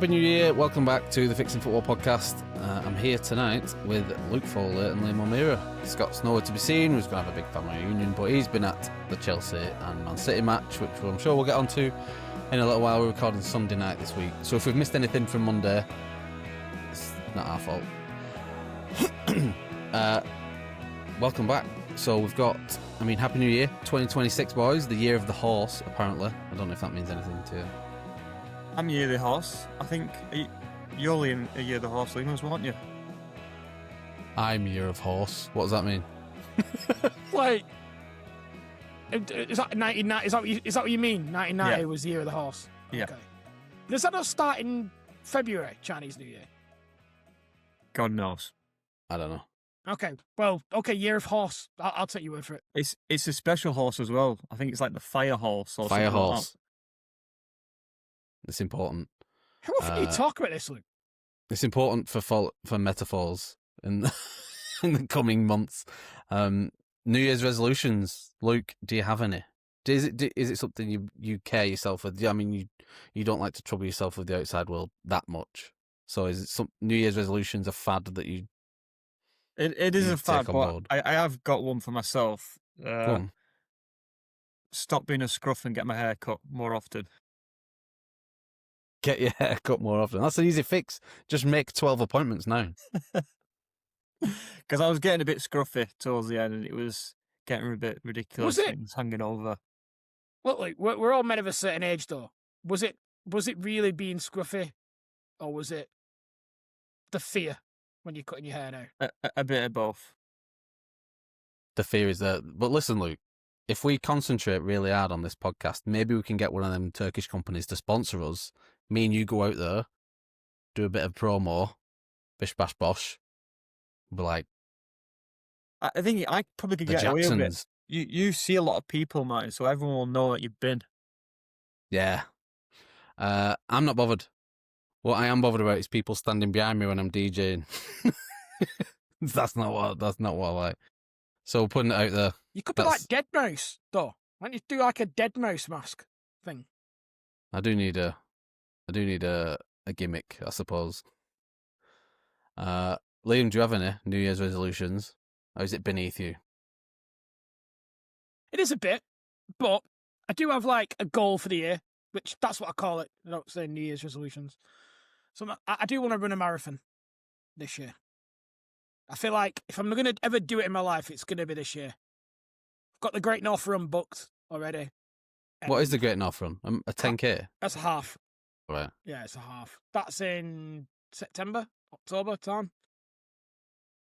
Happy New Year. Welcome back to the Fixing Football podcast. I'm here tonight with Luke Foley and Liam O'Meara. Scott's nowhere to be seen. He's going to have a big family reunion, but he's been at the Chelsea and Man City match, which I'm sure we'll get onto in a little while. We're recording Sunday night this week, so if we've missed anything from Monday, it's not our fault. Welcome back. So we've got, Happy New Year 2026, boys. The year of the horse, apparently. I don't know if that means anything to you. I'm year of the horse. I think you're only in a year of the horse, Liam, as well, aren't you? I'm year of horse. What does that mean? Like, is that 1990? Is that what you mean? 1990 was the year of the horse. Yeah. Okay. Does that not start in February, Chinese New Year? God knows. I don't know. Okay. Well, year of horse. I'll take your word for it. It's a special horse as well. I think it's like the fire horse or Fire something like horse. It's important. How often do you talk about this, Luke? It's important for metaphors in the, in the coming months. New Year's resolutions. Luke, do you have any? Is it something you care yourself with? I mean, you don't like to trouble yourself with the outside world that much. So is it some New Year's resolutions a fad that you? It is a fad, but I have got one for myself. Go on. Stop being a scruff and get my hair cut more often. Get your hair cut more often. That's an easy fix. Just make 12 appointments now. Because I was getting a bit scruffy towards the end and it was getting a bit ridiculous. Was it? Things hanging over. Well, like, we're all men of a certain age, though. Was it really being scruffy? Or was it the fear when you're cutting your hair now? A bit of both. The fear is there. But listen, Luke, if we concentrate really hard on this podcast, maybe we can get one of them Turkish companies to sponsor us. Me and you go out there, do a bit of promo, bish bash bosh. We'll be like, I think I probably could the get away with it. Jacksons. You see a lot of people, Martin, so everyone will know that you've been. Yeah. I'm not bothered. What I am bothered about is people standing behind me when I'm DJing. That's not what I like. So putting it out there. You could be like Dead Mouse, though. Why don't you do like a Dead Mouse mask thing? I do need a gimmick, I suppose. Liam, do you have any New Year's resolutions? Or is it beneath you? It is a bit, but I do have like a goal for the year, which that's what I call it. I don't say New Year's resolutions. So I do want to run a marathon this year. I feel like if I'm going to ever do it in my life, it's going to be this year. I've got the Great North Run booked already. What is the Great North Run? A 10K? That's a half. Right. Yeah, it's a half. That's in September, October time.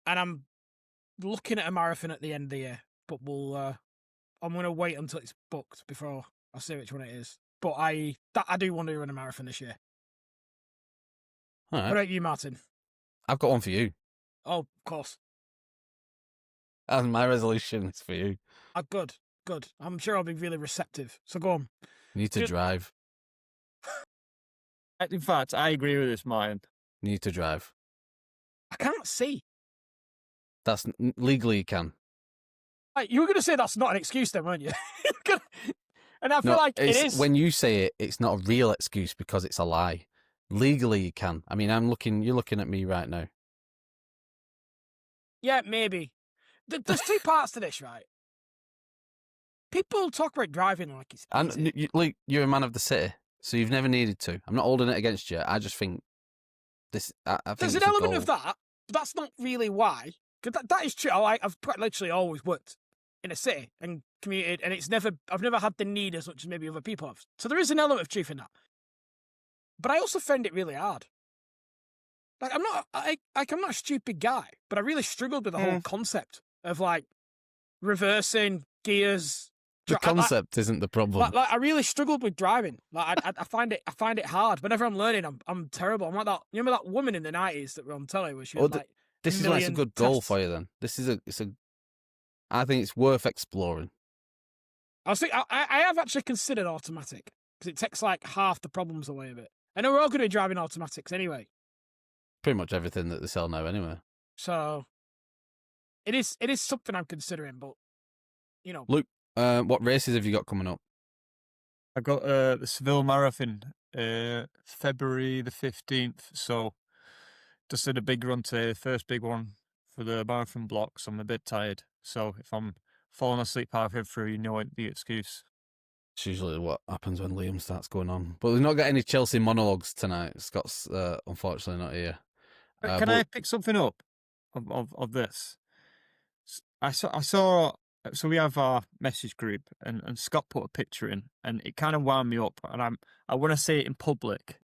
And I'm looking at a marathon at the end of the year, but I'm going to wait until it's booked before I see which one it is. But I do want to run a marathon this year. All right. What about you, Martin? I've got one for you. Oh, of course. And my resolution is for you. Good. I'm sure I'll be really receptive. So go on. You need to drive. In fact, I agree with this, Martin. You need to drive. I can't see. That's legally you can. Like, you were going to say that's not an excuse then, weren't you? And I feel like it is. When you say it, it's not a real excuse because it's a lie. Legally you can. I mean, you're looking at me right now. Yeah, maybe. There's two parts to this, right? People talk about driving like it's easy. And Luke, you're a man of the city, so you've never needed to. I'm not holding it against you. I just think this. I think there's an element of that, but that's not really why. Because that is true. I've quite literally always worked in a city and commuted, and I've never had the need as much as maybe other people have. So there is an element of truth in that. But I also found it really hard. Like I'm not a stupid guy, but I really struggled with the whole concept of like reversing gears. The concept isn't the problem. Like I really struggled with driving. Like I find it hard. Whenever I'm learning, I'm terrible. I'm like that. You remember that woman in the 90s that were on telly where she was like. This is why it's a good goal for you. Then I think it's worth exploring. I have actually considered automatic because it takes like half the problems away of it. I know we're all going to be driving automatics anyway. Pretty much everything that they sell now, anyway. So it is something I'm considering, but you know. Luke, what races have you got coming up? I've got the Seville Marathon February the 15th. So just did a big run today, the first big one for the marathon block. So I'm a bit tired. So if I'm falling asleep halfway through, you know the excuse. It's usually what happens when Liam starts going on. But we've not got any Chelsea monologues tonight. Scott's unfortunately not here. Can I pick something up of this? I saw. So we have our message group, and Scott put a picture in, and it kind of wound me up. And I want to say it in public,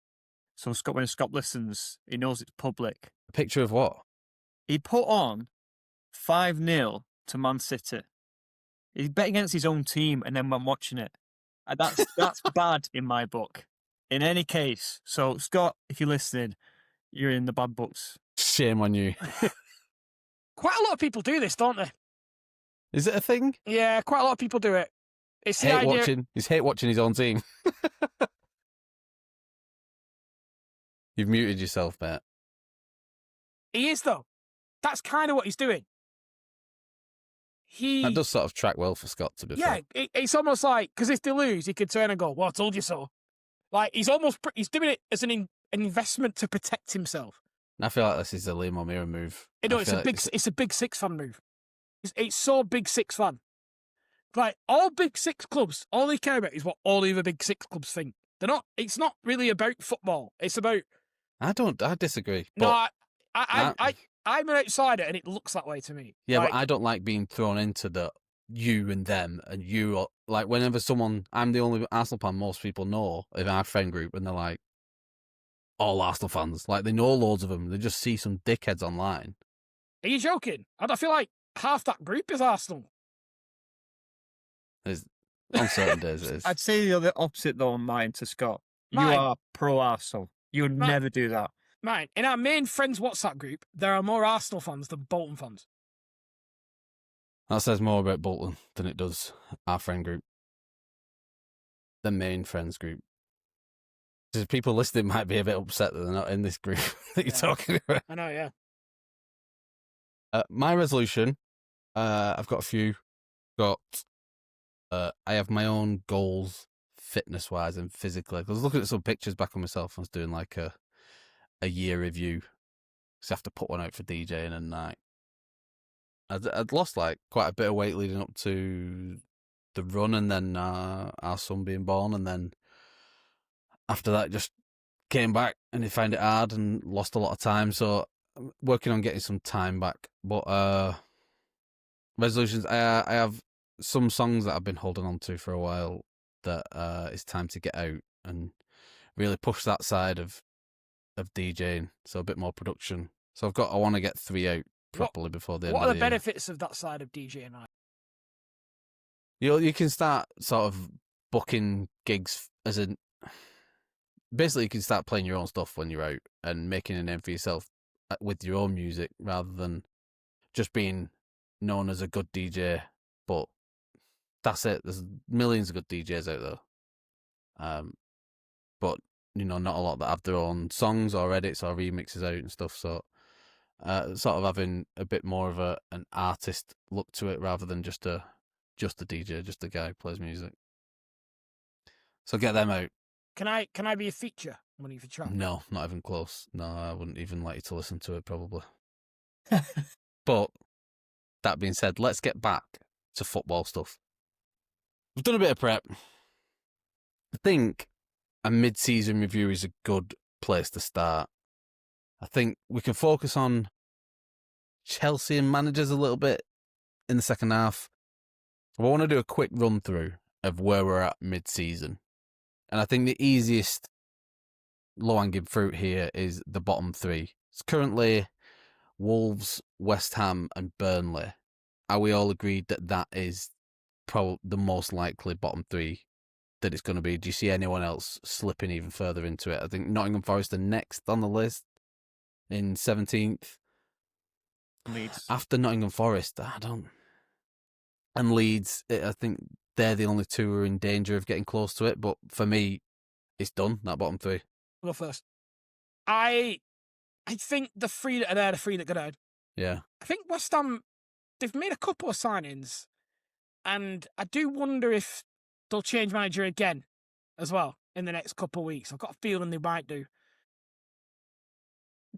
so Scott, when Scott listens, he knows it's public. A picture of what? He put on 5-0 to Man City. He bet against his own team, and then I'm watching it. And that's bad in my book. In any case, so Scott, if you're listening, you're in the bad books. Shame on you. Quite a lot of people do this, don't they? Is it a thing? Yeah, quite a lot of people do it. It's the idea. He's hate watching his own team. You've muted yourself, Matt. He is, though. That's kind of what he's doing. That does sort of track well for Scott, to be fair. Yeah, it's almost like, because if they lose, he could turn and go, well, I told you so. Like, he's doing it as an investment to protect himself. I feel like this is a Liam O'Meara move. It's a big six fan move. It's so big six fan. Like, all big six clubs, all they care about is what all the other big six clubs think. It's not really about football. It's about... I disagree. No, I'm an outsider and it looks that way to me. Yeah, but I don't like being thrown into the you and them and you are, like, whenever I'm the only Arsenal fan most people know in our friend group, and they're like, all Arsenal fans. Like, they know loads of them. They just see some dickheads online. Are you joking? I feel like half that group is Arsenal. On certain days it is. I'd say you're the opposite, though, on mine to Scott. You are pro-Arsenal. You would never do that. Mine, in our main friends WhatsApp group, there are more Arsenal fans than Bolton fans. That says more about Bolton than it does our friend group. The main friends group. Because people listening might be a bit upset that they're not in this group that you're talking about. I know, yeah. My resolution, I've got a few. I have my own goals, fitness-wise and physically. I was looking at some pictures back on myself. I was doing like a year review. So I have to put one out for DJing and night. I'd lost like quite a bit of weight leading up to the run, and then our son being born, and then after that just came back and he found it hard and lost a lot of time. So I'm working on getting some time back. But resolutions, I have some songs that I've been holding on to for a while that it's time to get out and really push that side of DJing. So a bit more production. So I want to get 3 out properly before the end of the year. What are the benefits of that side of DJing? You can start sort of booking gigs basically you can start playing your own stuff when you're out and making a name for yourself with your own music rather than just being known as a good DJ. But that's it. There's millions of good DJs out there. But not a lot that have their own songs or edits or remixes out and stuff. So sort of having a bit more of an artist look to it rather than just a DJ, just a guy who plays music. So get them out. Can I be a feature on your track? No, not even close. No, I wouldn't even like you to listen to it probably. But that being said, let's get back to football stuff. We've done a bit of prep. I think a mid-season review is a good place to start. I think we can focus on Chelsea and managers a little bit in the second half. I want to do a quick run-through of where we're at mid-season. And I think the easiest low-hanging fruit here is the bottom 3. It's currently Wolves, West Ham and Burnley. Are we all agreed that is probably the most likely bottom 3 that it's going to be? Do you see anyone else slipping even further into it? I think Nottingham Forest are next on the list in 17th. Leeds. After Nottingham Forest, I don't... And Leeds, I think they're the only 2 who are in danger of getting close to it. But for me, it's done, that bottom 3. I'll go first. I think the 3 that are there, the 3 that got out. Yeah. I think West Ham, they've made a couple of signings, and I do wonder if they'll change manager again as well. in the next couple of weeks. I've got a feeling they might do.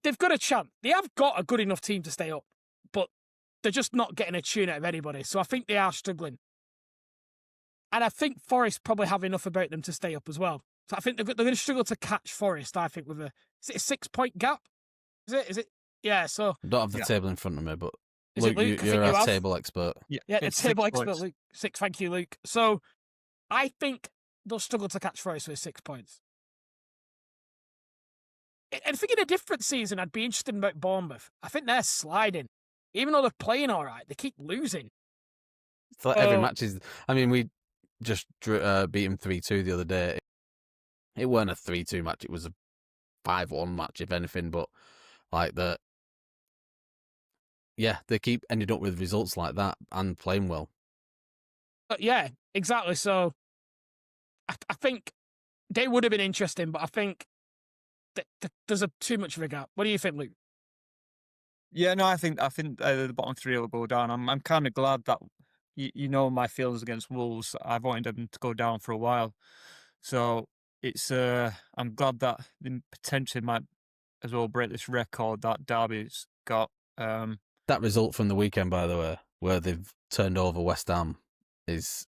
They've got a chance. They have got a good enough team to stay up, but they're just not getting a tune out of anybody. So I think they are struggling. And I think Forest probably have enough about them to stay up as well. So I think they're going to struggle to catch Forest, I think, with is it a 6-point gap? Is it? Yeah, so... I don't have the table in front of me, but Is Luke, it Luke? you're a table expert. Yeah, the table expert, Luke. 6, thank you, Luke. So I think they'll struggle to catch Forest with 6 points. And I think in a different season, I'd be interested about Bournemouth. I think they're sliding. Even though they're playing all right, they keep losing. So every match is... I mean, we just beat them 3-2 the other day. It weren't a 3-2 match. It was a 5-1 match, if anything. But like the... Yeah, they keep ending up with results like that and playing well. Yeah, exactly. So I think they would have been interesting, but I think there's too much of a gap. What do you think, Luke? Yeah, no, I think the bottom three will go down. I'm kind of glad that my feelings against Wolves. I've wanted them to go down for a while, so it's I'm glad that they potentially might as well break this record that Derby's got. That result from the weekend, by the way, where they've turned over West Ham, is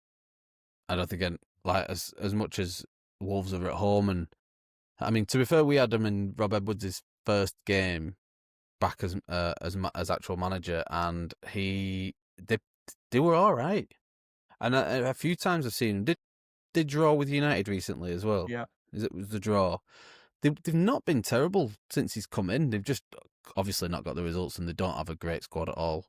I don't think like as much as Wolves are at home, and I mean, to be fair, we had them in Rob Edwards' first game back as actual manager, and they were all right. And a few times I've seen them did draw with United recently as well. Yeah, It was the draw. They've not been terrible since he's come in. They've just obviously not got the results, and they don't have a great squad at all.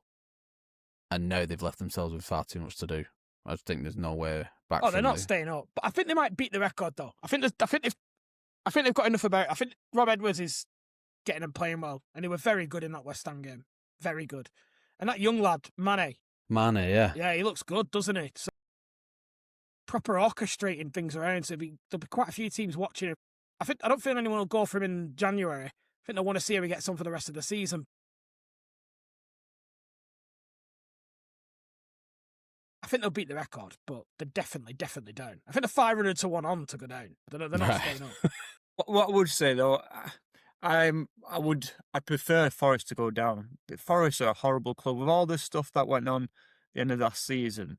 And now they've left themselves with far too much to do. I just think there's no way back. Oh, they're not staying up, but I think they might beat the record though. I think they've got enough about. I think Rob Edwards is getting them playing well, and they were very good in that West Ham game. Very good. And that young lad, Mane, yeah, he looks good, doesn't he? So, proper orchestrating things around. So there'll be quite a few teams watching him. I don't feel anyone will go for him in January. I think they'll want to see how he gets on for the rest of the season. I think they'll beat the record, but they're definitely down. I think they're 500 to 1 on to go down. They're not staying up. What I would say though, I'd prefer Forest to go down. Forest are a horrible club with all this stuff that went on at the end of last season.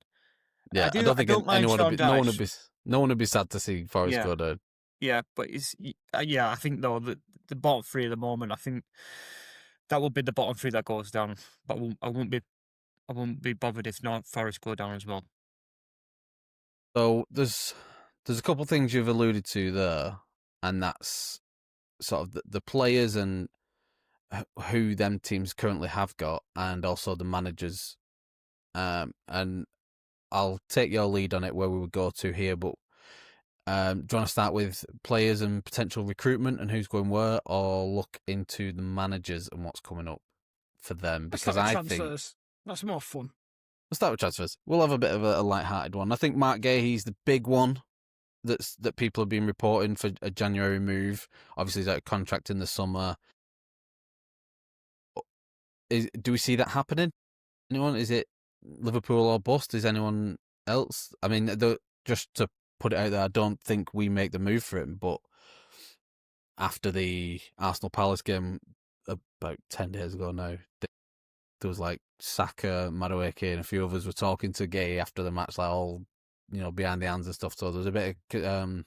Yeah, I don't think no one would be sad to see Forest go down. Yeah, but I think though the bottom three at the moment, I think that will be the bottom three that goes down. But I won't be bothered if not Forest go down as well. So there's a couple of things you've alluded to there, and that's sort of the players and who them teams currently have got, and also the managers. And I'll take your lead on it where we would go to here, but do you want to start with players and potential recruitment and who's going where, or look into the managers and what's coming up for them? Because I think that's more fun. Let's start with transfers. We'll have a bit of a light-hearted one. I think Mark Gahey's the big one that people have been reporting for a January move. Obviously, he's out of contract in the summer. Do we see that happening? Anyone? Is it Liverpool or bust? Is anyone else? I mean, just to put it out there, I don't think we make the move for him, but after the Arsenal Palace game about 10 days ago now, there was like Saka, Madueke, and a few others were talking to Gay after the match, like all behind the hands and stuff. So there was a bit of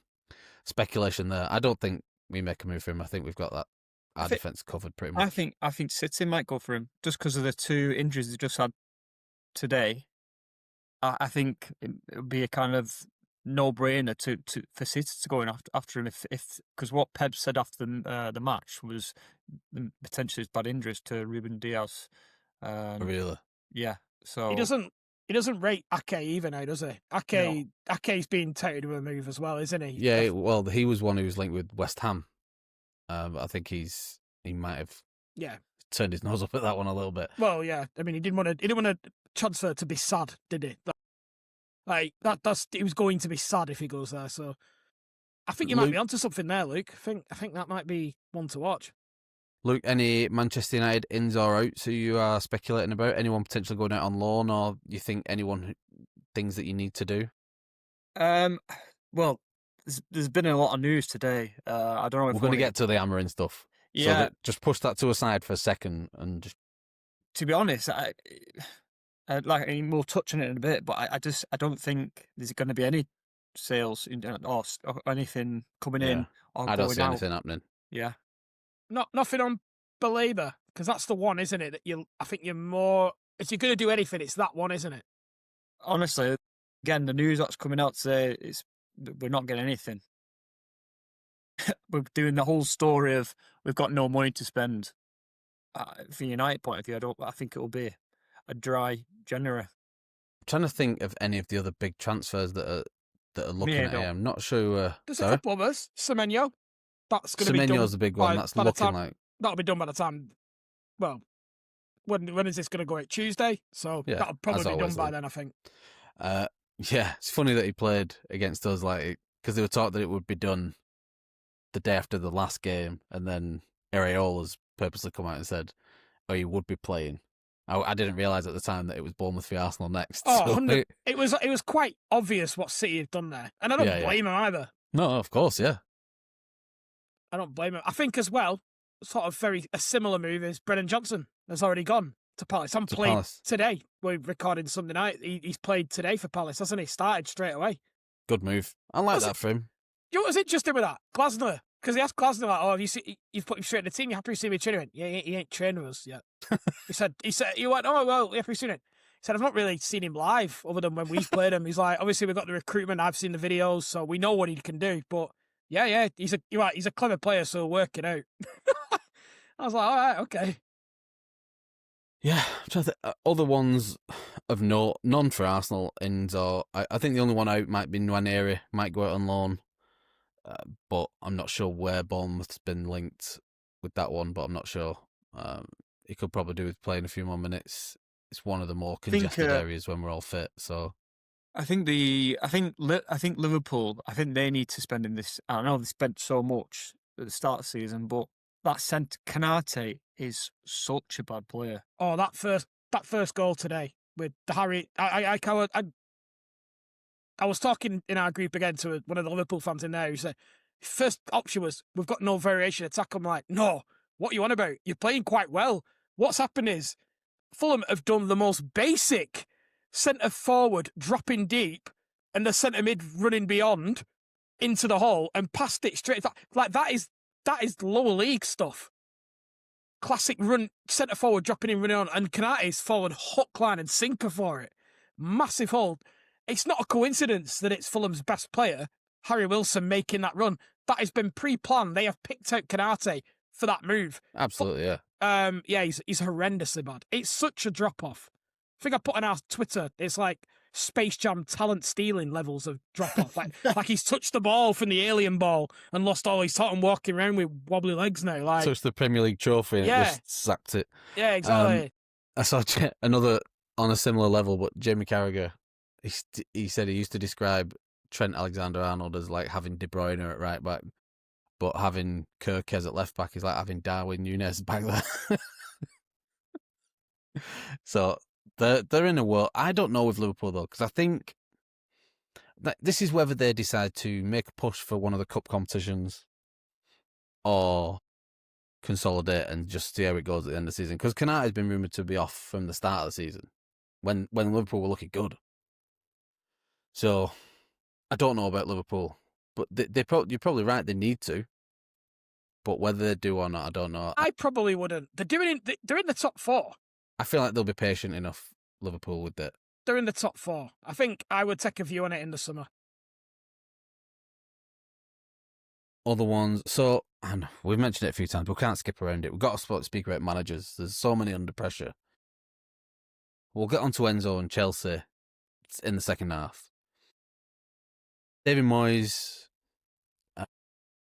speculation there. I don't think we make a move for him. I think we've got our defence covered pretty much. I think City might go for him just because of the 2 injuries they just had today. I think it would be a kind of no-brainer for City to go in after him if because what Pep said after the match was potentially bad injuries to Ruben Dias. Really? Yeah. So he doesn't rate Ake either now, does he? Ake's been touted with a move as well, isn't he? Yeah. Well, he was one who was linked with West Ham. I think he might have turned his nose up at that one a little bit. Well, yeah. I mean, he didn't want to transfer to be sad, did he? Like he was going to be sad if he goes there. So I think you might be onto something there, Luke. I think that might be one to watch. Luke, any Manchester United ins or outs who you are speculating about? Anyone potentially going out on loan, or you think anyone things that you need to do? Well, there's been a lot of news today. I don't know if We're going to get to the hammering stuff. So Yeah, just push that to a side for a second and just. to be honest, we'll touch on it in a bit, but I don't think there's going to be any sales or anything coming in or I don't going see out. anything happening. Yeah, Nothing on Belabor, because that's the one, isn't it? That I think you're more. If you're going to do anything, it's that one, isn't it? honestly, again, the news that's coming out today is we're not getting anything. We're doing the whole story of we've got no money to spend. From United point of view, I think it will be a dry January. I'm trying to think of any of the other big transfers that are looking at here. I'm not sure. There's a couple of us. Semenyo. That's going to be done. Semenyo's the big one. That's looking like that'll be done by the time. Well, when is this going to go out? Tuesday. So that'll probably be done by then, I think. Yeah, it's funny that he played against us, like, because they were taught that it would be done the day after the last game, and then Areola's purposely come out and said, "Oh, you would be playing." I didn't realise at the time that it was Bournemouth v Arsenal next. Oh, so it was quite obvious what City had done there, and I don't blame him either. No, of course, yeah. I don't blame him. I think as well, sort of a similar move is Brennan Johnson has already gone to Palace. I'm playing today. We're recording Sunday night. He's played today for Palace, hasn't he? Started straight away. Good move. I like that for him. You know what was interesting with that? Glasner. Because he asked Glasner, like, "Oh, you've put him straight in the team. You happy to see me training?" He went, "Yeah, he ain't trained with us yet." he went, "Oh, well, you happy to see it?" He said, "I've not really seen him live other than when we've played him." He's like, "Obviously, we've got the recruitment. I've seen the videos, so we know what he can do. But yeah, he's a clever player, so we'll work it out." I was like, "All right, okay." Yeah, I'm trying to think. Other ones of note, none for Arsenal. Enzo. I think the only one out might be Nwaneri, might go out on loan. But I'm not sure where Bournemouth's been linked with that one, but I'm not sure. He could probably do with playing a few more minutes. It's one of the more congested areas when we're all fit. So, I think Liverpool. I think they need to spend in this. I know they spent so much at the start of the season, but that Kanate is such a bad player. Oh, that first goal today with the Harry. I was talking in our group again to one of the Liverpool fans in there who said, first option was, "We've got no variation attack." I'm like, "No, what are you on about? You're playing quite well." What's happened is Fulham have done the most basic centre forward dropping deep and the centre mid running beyond into the hole and passed it straight. Like that is lower league stuff. Classic run, centre forward dropping in, running on, and Kanate's forward hook, line and sinker for it. Massive hold. It's not a coincidence that it's Fulham's best player, Harry Wilson, making that run. That has been pre-planned. They have picked out Kanate for that move. Absolutely, yeah. He's horrendously bad. It's such a drop-off. I think I put on our Twitter, it's like Space Jam talent stealing levels of drop-off. like he's touched the ball from the alien ball and lost all his thought and walking around with wobbly legs now. Like touched the Premier League trophy and it just sacked it. Yeah, exactly. I saw another on a similar level, but Jamie Carragher, he said he used to describe Trent Alexander-Arnold as like having De Bruyne at right back, but having Kirkez at left back is like having Darwin Núñez back there. So they're in a world. I don't know with Liverpool though, because I think that this is whether they decide to make a push for one of the cup competitions or consolidate and just see how it goes at the end of the season. Because Kanate has been rumoured to be off from the start of the season when Liverpool were looking good. So I don't know about Liverpool, but you're probably right. They need to, but whether they do or not, I don't know. I probably wouldn't. They're in the top four. I feel like they'll be patient enough, Liverpool, with it. They're in the top four. I think I would take a view on it in the summer. Other ones, so and we've mentioned it a few times, but we can't skip around it. We've got to speak about managers. There's so many under pressure. We'll get on to Enzo and Chelsea in the second half. David Moyes,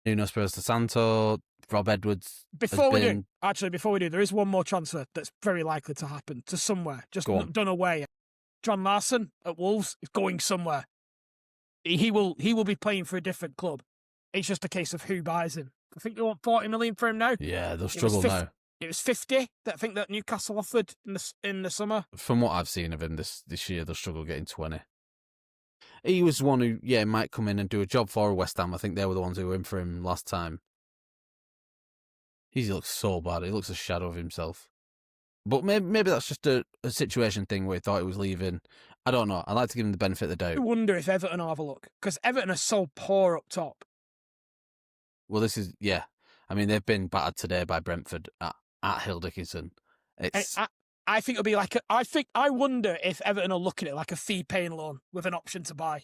Nuno Espirito Santo, Rob Edwards. Before we do, there is one more transfer that's very likely to happen to somewhere, just done away. John Larson at Wolves is going somewhere. He will be playing for a different club. It's just a case of who buys him. I think they want 40 million for him now. Yeah, they'll struggle now. It was 50 that I think that Newcastle offered in the summer. From what I've seen of him this year, they'll struggle getting 20. he was one who, might come in and do a job for West Ham. I think they were the ones who were in for him last time. He looks so bad. He looks a shadow of himself. But maybe that's just a situation thing where he thought he was leaving. I don't know. I'd like to give him the benefit of the doubt. I wonder if Everton will have a look, because Everton are so poor up top. Well, this is, I mean, they've been battered today by Brentford at Hill Dickinson. I think it'll be like I wonder if Everton will look at it like a fee-paying loan with an option to buy.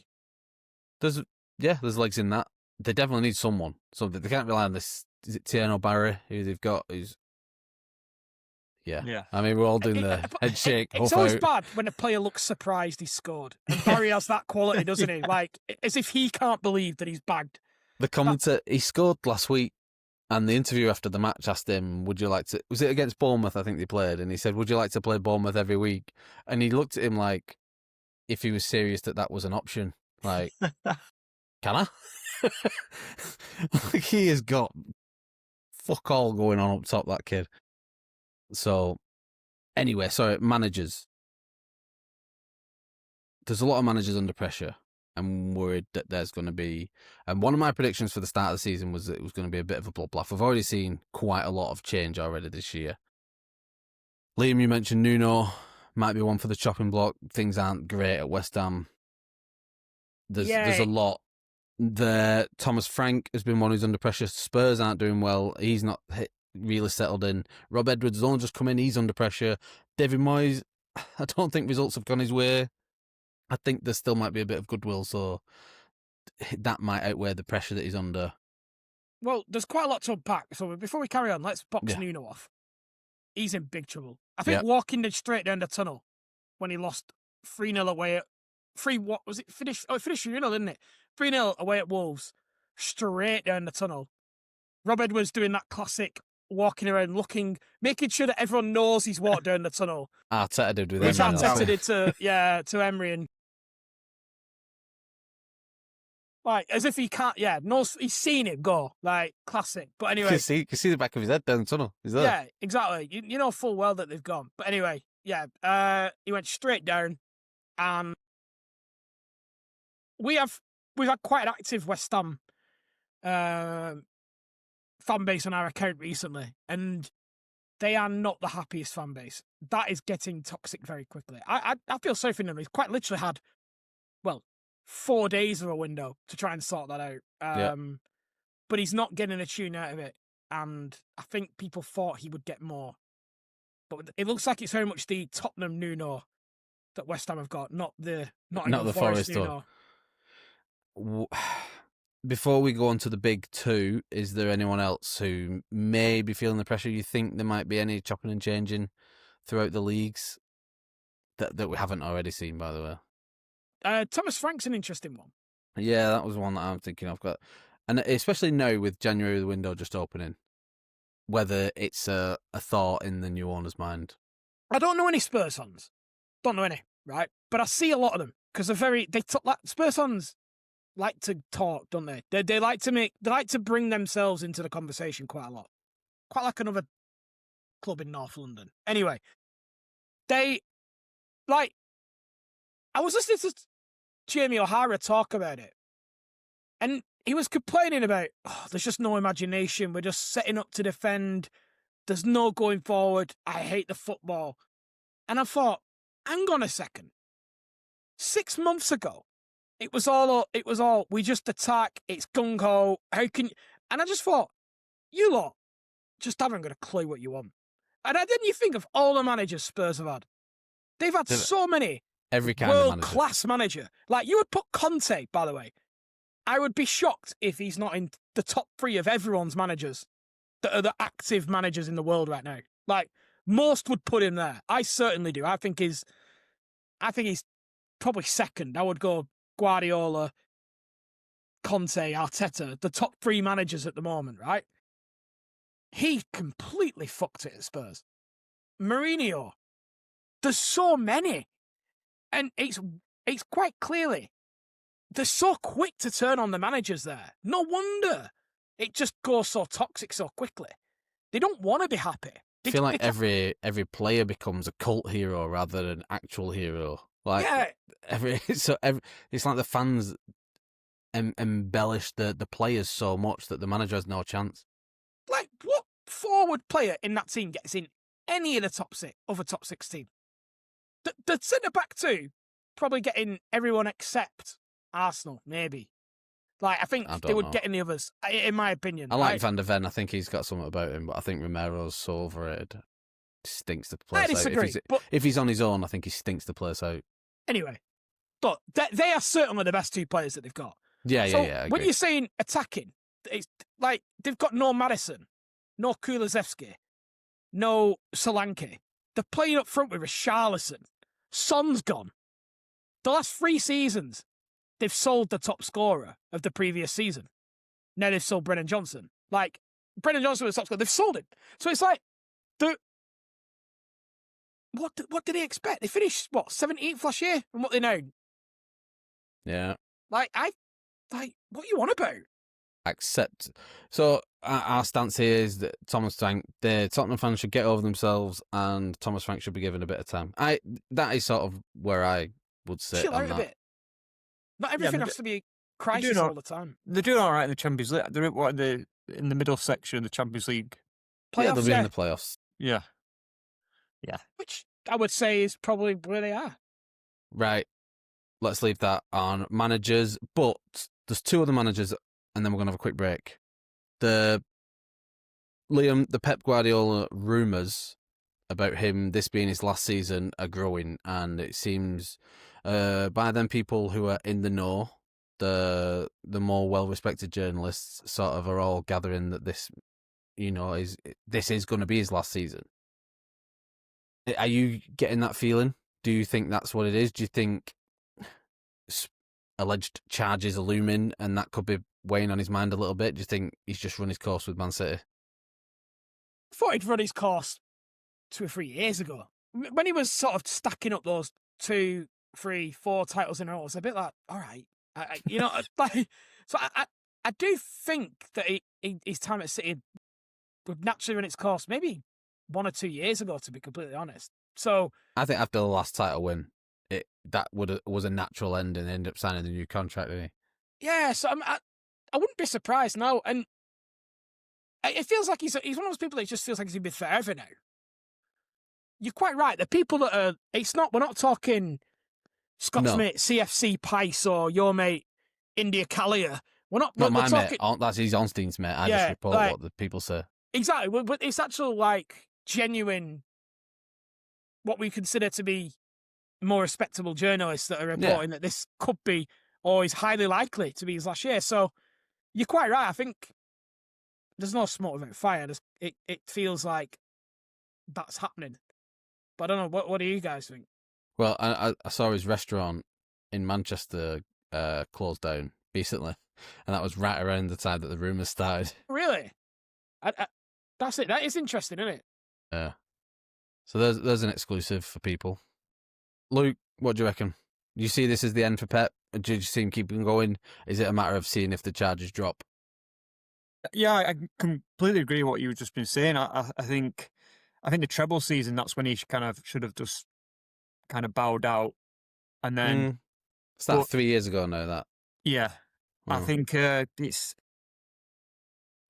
There's legs in that. They definitely need someone. So they can't rely on this. Is it Tierno Barry who they've got? Yeah. I mean, we're all doing the head shake. It's always bad when a player looks surprised he scored. And Barry has that quality, doesn't he? Like, as if he can't believe that he's bagged. The commentator, he scored last week, and the interview after the match asked him, would you like to... Was it against Bournemouth, I think they played? And he said, would you like to play Bournemouth every week? And he looked at him like, if he was serious that was an option. Like, can I? Like, he has got fuck all going on up top, that kid. So, anyway, sorry, managers. There's a lot of managers under pressure. I'm worried that there's going to be... And one of my predictions for the start of the season was that it was going to be a bit of a bloodbath. I've already seen quite a lot of change already this year. Liam, you mentioned Nuno might be one for the chopping block. Things aren't great at West Ham. There's a lot. Thomas Frank has been one who's under pressure. Spurs aren't doing well. He's not really settled in. Rob Edwards has only just come in. He's under pressure. David Moyes, I don't think results have gone his way. I think there still might be a bit of goodwill, so that might outweigh the pressure that he's under. Well, there's quite a lot to unpack. So before we carry on, let's box Nuno off. He's in big trouble. I think walking straight down the tunnel when he lost 3-0 away at... What was it? It finished 3-0, didn't it? 3-0 away at Wolves. Straight down the tunnel. Rob Edwards doing that classic walking around making sure that everyone knows he's walked down the tunnel. Arteta did with Which Emery. Arteta did to Emery. And like, as if he can't, knows, he's seen him go. Like, classic. But anyway. You can see the back of his head down the tunnel. He's there. Yeah, exactly. You know full well that they've gone. But anyway, he went straight down. And we've had quite an active West Ham fan base on our account recently, and they are not the happiest fan base. That is getting toxic very quickly. I feel sorry for him. He's quite literally had, 4 days of a window to try and sort that out. But he's not getting a tune out of it, and I think people thought he would get more. But it looks like it's very much the Tottenham Nuno that West Ham have got, not the Forest Nuno. Before we go on to the big two, is there anyone else who may be feeling the pressure? You think there might be any chopping and changing throughout the leagues that we haven't already seen, by the way? Thomas Frank's an interesting one. Yeah, that was one that I'm thinking of. And especially now with January, the window just opening, whether it's a thought in the new owner's mind. I don't know any Spurs fans. Don't know any, right? But I see a lot of them because Spurs fans like to talk, don't they? They like to bring themselves into the conversation quite a lot. Quite like another club in North London. Anyway, I was listening to Jamie O'Hara talk about it, and he was complaining about, there's just no imagination. We're just setting up to defend. There's no going forward. I hate the football. And I thought, hang on a second. 6 months ago, it was all, we just attack, it's gung-ho, how can you... And I just thought, you lot just haven't got a clue what you want. And then you think of all the managers Spurs have had. They've had so many every kind of world-class manager. Like, you would put Conte, by the way. I would be shocked if he's not in the top 3 of everyone's managers that are the active managers in the world right now. Like, most would put him there. I certainly do. I think he's probably second. I would go Guardiola, Conte, Arteta, the top 3 managers at the moment, right? He completely fucked it at Spurs. Mourinho. There's so many. And it's quite clearly, they're so quick to turn on the managers there. No wonder it just goes so toxic so quickly. They don't want to be happy. I feel like every player becomes a cult hero rather than an actual hero. Like Yeah. it's like the fans embellish the players so much that the manager has no chance. Like, what forward player in that team gets in any of the other top 16? The centre back too, probably getting everyone except Arsenal, maybe. Like, I think I they don't would know. get in the others, in my opinion. I like Van der Ven. I think he's got something about him, but I think Romero's so overrated. Stinks the place I out. disagree, but If he's on his own, I think he stinks the place out. anyway, but they are certainly the best two players that they've got. Yeah. When Agree. you're saying attacking, it's like they've got no Madison, no Kulusevski, no Solanke. They're playing up front with Richarlison. Son's gone. The last 3 seasons, they've sold the top scorer of the previous season. Now they've sold Brennan Johnson. Like, Brennan Johnson was the top scorer. They've sold him. So it's like, what did they expect? They finished, 17th last year? And what they know? Yeah. Like, what you on about? Accept. So our stance here is that the Tottenham fans should get over themselves, and Thomas Frank should be given a bit of time. That is sort of where I would sit Chill on out that. a bit. Not everything has to be a crisis all the time. They're doing all right in the Champions League. They're in the middle section of the Champions League. Yeah, Playoffs, they'll be in the playoffs. Yeah. which I would say is probably where they are. Right. Let's leave that on managers. But there's 2 other managers, and then we're going to have a quick break. The Pep Guardiola rumours about him, this being his last season, are growing. And it seems by them people who are in the know, the more well-respected journalists sort of are all gathering that this is going to be his last season. Are you getting that feeling? Do you think that's what it is? Do you think alleged charges are looming and that could be weighing on his mind a little bit? Do you think he's just run his course with Man City? I thought he'd run his course 2 or 3 years ago. When he was sort of stacking up those 2, 3, 4 titles in a row, I was a bit like, all right. So I do think that his time at City would naturally run its course maybe 1 or 2 years ago, to be completely honest. So I think after the last title win, that was a natural end, and ended up signing the new contract, didn't he? yeah, so I wouldn't be surprised now. And it feels like he's one of those people that just feels like he's been forever now. You're quite right. The people that are, we're not talking Scott's mate CFC Pice or your mate India Kalia. We're not. Not my talking, mate. That's his Onstein's mate. I just report what the people say. Exactly, but it's actual like genuine, what we consider to be more respectable journalists that are reporting that this could be or is highly likely to be his last year. So you're quite right. I think there's no smoke without fire. It feels like that's happening. But I don't know. What do you guys think? Well, I saw his restaurant in Manchester closed down recently, and that was right around the time that the rumours started. Really? That's it. That is interesting, isn't it? Yeah. So there's an exclusive for people. Luke, what do you reckon? Do you see this as the end for Pep? Do you see him keeping going? Is it a matter of seeing if the charges drop? Yeah, I completely agree with what you've just been saying. I think the treble season, that's when he should have just kind of bowed out. And then... It's that 3 years ago now, that. Yeah. I think it's...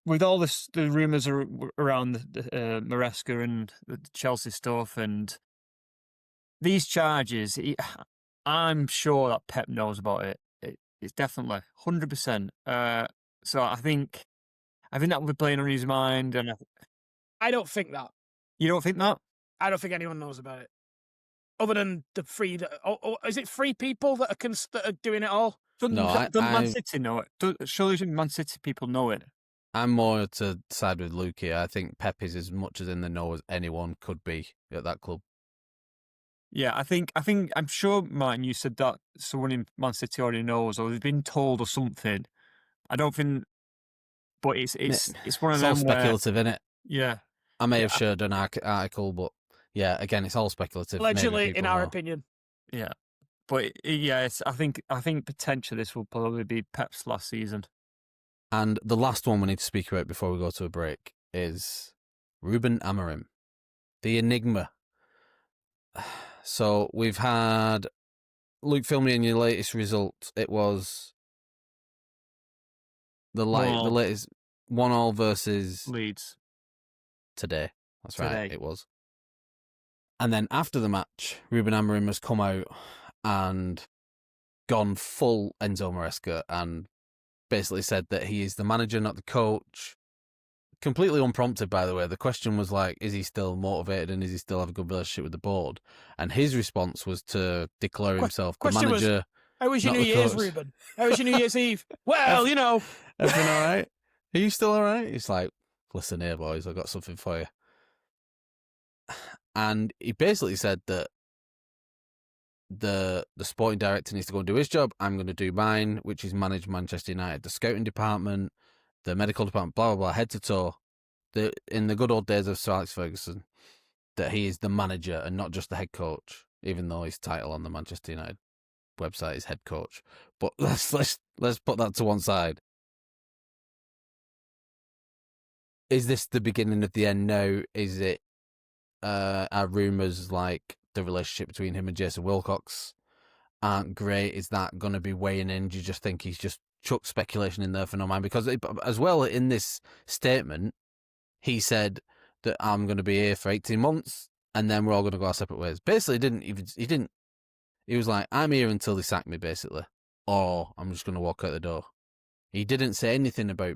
With all the rumours around Maresca and the Chelsea stuff and these charges, I'm sure that Pep knows about it. It's definitely 100%. So I think that will be playing on his mind. And I don't think that. You don't think that? I don't think anyone knows about it, other than the 3. Is it 3 people that are doing it all? Doesn't Man City know it? Surely Man City people know it. I'm more to side with Luke here. I think Pep is as much as in the know as anyone could be at that club. Yeah, I'm sure, Martin, you said that someone in Man City already knows or has been told or something. I don't think, but it's one of them. It's all speculative, isn't it? Yeah. I may have shared an article, but yeah, again, it's all speculative. Allegedly, in our opinion. Yeah. But yeah, I think potentially this will probably be Pep's last season. And the last one we need to speak about before we go to a break is Ruben Amorim, the enigma. So we've had Luke, fill me in your latest result. It was the 1-1. latest 1-1 versus Leeds today. That's today. right, it was. And then after the match, Ruben Amorim has come out and gone full Enzo Maresca and basically said that he is the manager, not the coach. Completely unprompted, by the way. The question was like, is he still motivated and does he still have a good relationship with the board? And his response was to declare himself the question was, manager. How was your not New the Year's, coach. Ruben? How was your New Year's Eve? Well, you know. Everything all right? Are you still all right? He's like, listen here, boys, I've got something for you. And he basically said that the sporting director needs to go and do his job. I'm going to do mine, which is manage Manchester United, the scouting department, the medical department, blah, blah, blah, head to toe. In the good old days of Sir Alex Ferguson, that he is the manager and not just the head coach, even though his title on the Manchester United website is head coach. But let's put that to one side. Is this the beginning of the end now? Is it are rumours like the relationship between him and Jason Wilcox aren't great? Is that going to be weighing in? Do you just think he's just chucked speculation in there for no mind? Because as well, in this statement, he said that I'm going to be here for 18 months and then we're all going to go our separate ways. Basically, he was like, I'm here until they sack me, basically, or I'm just going to walk out the door. He didn't say anything about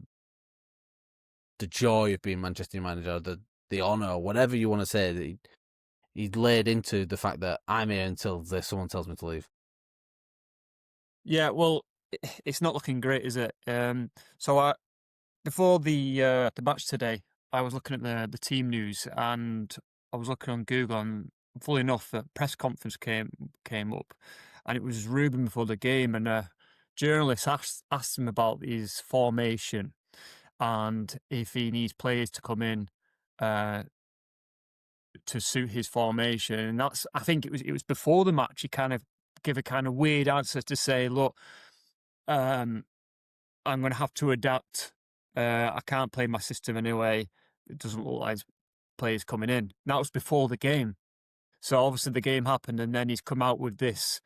the joy of being Manchester United manager, the honour, or whatever you want to say. He laid into the fact that I'm here until someone tells me to leave. Yeah, well, it's not looking great, is it? So before the match today, I was looking at the team news and I was looking on Google, and fully enough, the press conference came up, and it was Ruben before the game, and a journalist asked him about his formation and if he needs players to come in to suit his formation. And I think it was before the match. He kind of give a kind of weird answer to say, look, I'm going to have to adapt. I can't play my system anyway. It doesn't look like players coming in. And that was before the game. So obviously the game happened, and then he's come out with this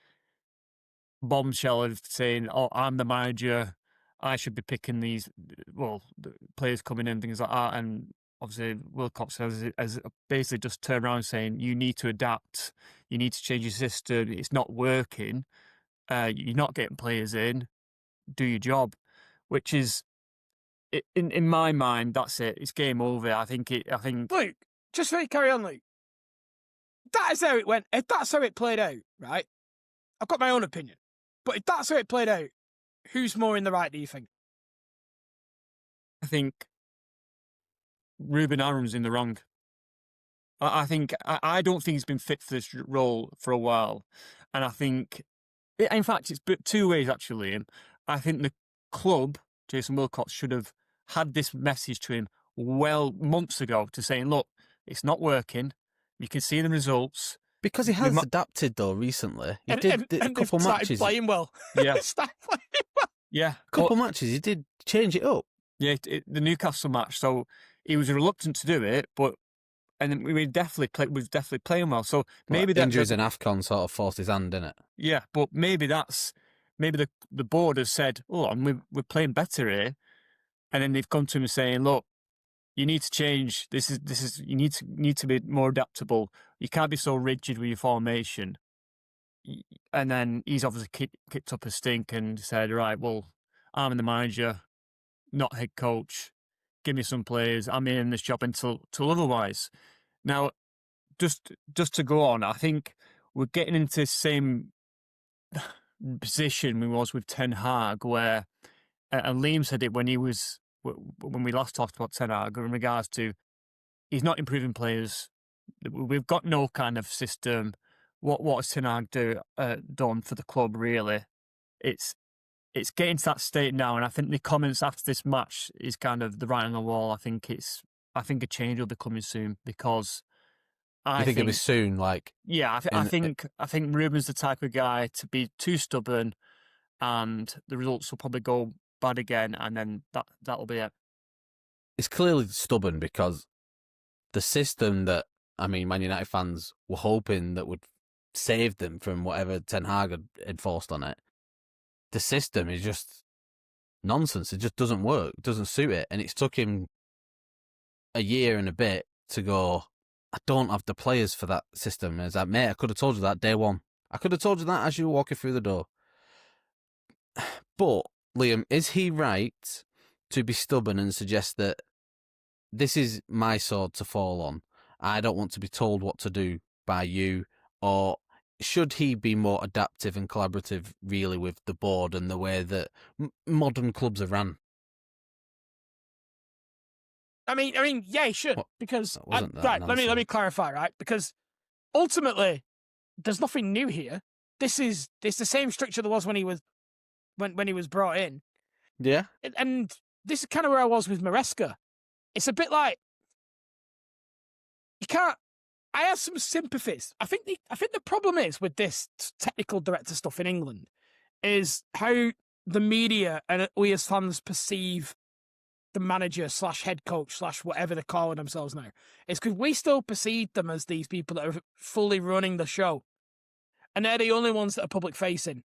bombshell of saying, "Oh, I'm the manager. I should be picking these, the players coming in, things like that." And obviously Wilcox has basically just turned around saying, "You need to adapt. You need to change your system. It's not working. You're not getting players in. Do your job," which is, in my mind, that's it. It's game over. I think. Luke, just so you carry on, Luke. That is how it went. If that's how it played out, right? I've got my own opinion. But if that's how it played out, who's more in the right, do you think? I think Ruben Amorim's in the wrong. I don't think he's been fit for this role for a while. And I think, in fact, it's two ways, actually. I think the club, Jason Wilcox, should have had this message to him months ago, to saying, look, it's not working. You can see the results. Because he has adapted, though, recently. He did a couple matches. Playing well. Yeah. Started playing well. Yeah. A couple matches, he did change it up. Yeah, the Newcastle match. So he was reluctant to do it, and we definitely playing well. So maybe that injuries in AFCON sort of forced his hand, didn't it? Yeah, but maybe the board has said, "Oh, and we're playing better here," and then they've come to him saying, "Look, you need to change. This is you need to be more adaptable. You can't be so rigid with your formation." And then he's obviously kicked up a stink and said, "Right, well, I'm the manager, not head coach. Give me some players. I'm in this job until otherwise." Now, just to go on, I think we're getting into the same position we was with Ten Hag, where and Liam said it when we last talked about Ten Hag in regards to he's not improving players. We've got no kind of system. What has Ten Hag done for the club? Really, it's getting to that state now, and I think the comments after this match is kind of the writing on the wall. I think a change will be coming soon, because I think it'll be soon. Like, yeah, I think Ruben's the type of guy to be too stubborn, and the results will probably go bad again, and then that'll be it. It's clearly stubborn because the system that Man United fans were hoping that would saved them from whatever Ten Hag had enforced on it. The system is just nonsense. It just doesn't work. It doesn't suit it. And it's took him a year and a bit to go, I don't have the players for that system. As like, mate, I could have told you that day one. I could have told you that as you were walking through the door. But, Liam, is he right to be stubborn and suggest that this is my sword to fall on? I don't want to be told what to do by you. Or should he be more adaptive and collaborative, really, with the board and the way that modern clubs are run? I mean, yeah, he should, because wasn't that right. an Let answer? me clarify, right? Because ultimately, there's nothing new here. It's the same structure there was when he was brought in, Yeah. and this is kind of where I was with Maresca. It's a bit like you can't. I have some sympathies. I think the problem is with this technical director stuff in England is how the media and we as fans perceive the manager / head coach / whatever they're calling themselves now. It's because we still perceive them as these people that are fully running the show. And they're the only ones that are public facing.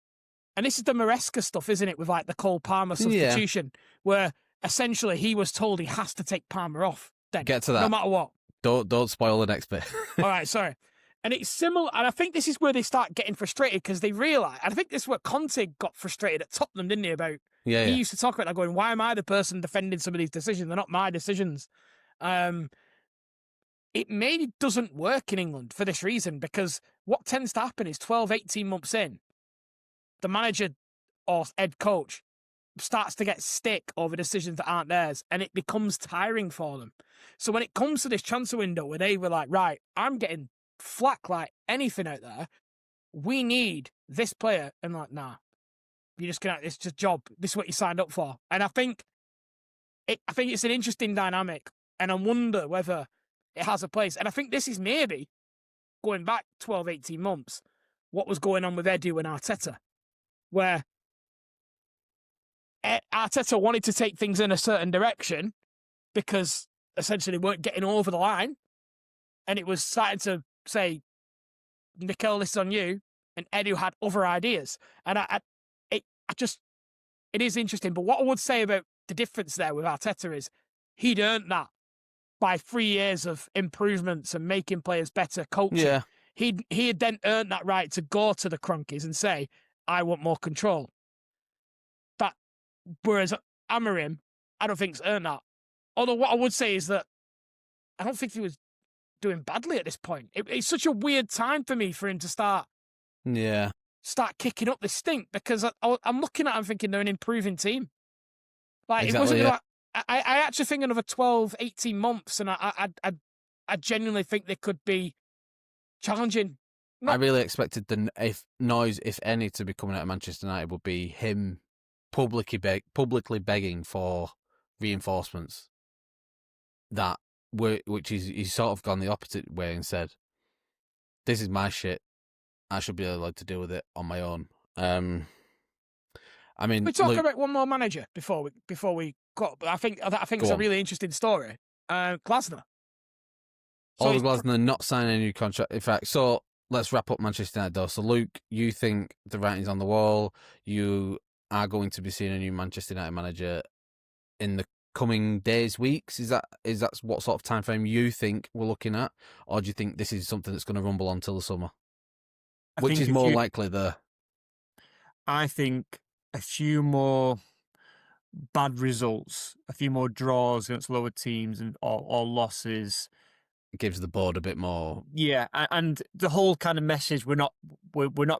And this is the Maresca stuff, isn't it? With like the Cole Palmer substitution, where essentially he was told he has to take Palmer off. Then, get to that. No matter what. Don't spoil the next bit. All right, sorry. And it's similar, and I think this is where they start getting frustrated because they realise, and I think this is where Conte got frustrated at Tottenham, didn't he, about Yeah. He used to talk about that, going, why am I the person defending some of these decisions? They're not my decisions. It maybe doesn't work in England for this reason, because what tends to happen is 12, 18 months in, the manager or head coach starts to get stick over decisions that aren't theirs, and it becomes tiring for them. So when it comes to this transfer window where they were like, right, I'm getting flack like anything out there, we need this player, and like, nah, you're just gonna, it's just a job. This is what you signed up for. And I think it's an interesting dynamic, and I wonder whether it has a place. And I think this is maybe going back 12, 18 months, what was going on with Edu and Arteta, where Arteta wanted to take things in a certain direction because essentially they weren't getting over the line, and it was starting to say, Mikel, this is on you, and Edu had other ideas. And it is interesting. But what I would say about the difference there with Arteta is he'd earned that by 3 years of improvements and making players better, coaching. Yeah. He had then earned that right to go to the Cronkies and say, I want more control. Whereas Amorim, I don't think's earned that. Although what I would say is that I don't think he was doing badly at this point. It's such a weird time for me for him to start kicking up this stink, because I'm looking at him thinking they're an improving team. Like, exactly, it wasn't like, I actually think another 12, 18 months, and I genuinely think they could be challenging. I really expected the noise, if any, to be coming out of Manchester United would be him publicly begging for reinforcements. Which is, he's sort of gone the opposite way and said, "This is my shit. I should be allowed to deal with it on my own." I mean, we talk about one more manager before we got. I think it's a really interesting story. Glasner. Oliver Glasner not signing a new contract. In fact, so let's wrap up Manchester United though. So Luke, you think the writing's on the wall? You are going to be seeing a new Manchester United manager in the coming days, weeks? Is that what sort of time frame you think we're looking at, or do you think this is something that's going to rumble on till the summer? Which is more likely there? I think a few more bad results, a few more draws against lower teams or losses. It gives the board a bit more. Yeah, and the whole kind of message, we're not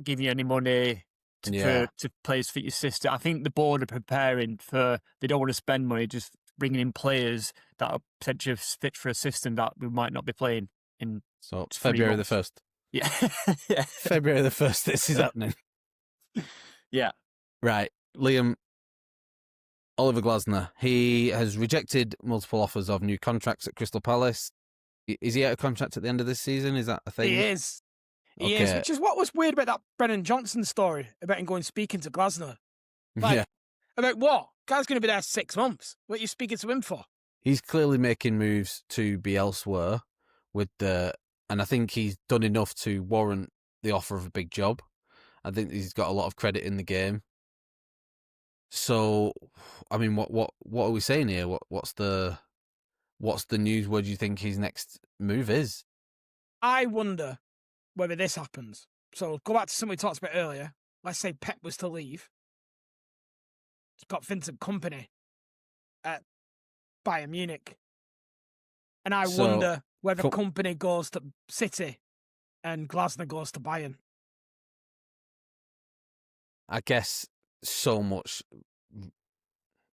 giving you any money to players fit your system. I think the board are preparing for, they don't want to spend money just bringing in players that are potentially fit for a system that we might not be playing in. So February the 1st. Yeah. February the 1st, this is happening. Yeah. Right. Liam, Oliver Glasner, he has rejected multiple offers of new contracts at Crystal Palace. Is he out of contract at the end of this season? Is that a thing? He is. He is, which is what was weird about that Brennan Johnson story, about him going speaking to Glasner. About what? Guy's going to be there 6 months. What are you speaking to him for? He's clearly making moves to be elsewhere and I think he's done enough to warrant the offer of a big job. I think he's got a lot of credit in the game. So, I mean, what are we saying here? What's the news? Where do you think his next move is? I wonder whether this happens. So go back to something we talked about earlier. Let's say Pep was to leave. He's got Vincent Kompany at Bayern Munich. And I wonder whether Kompany goes to City and Glasner goes to Bayern. I guess so much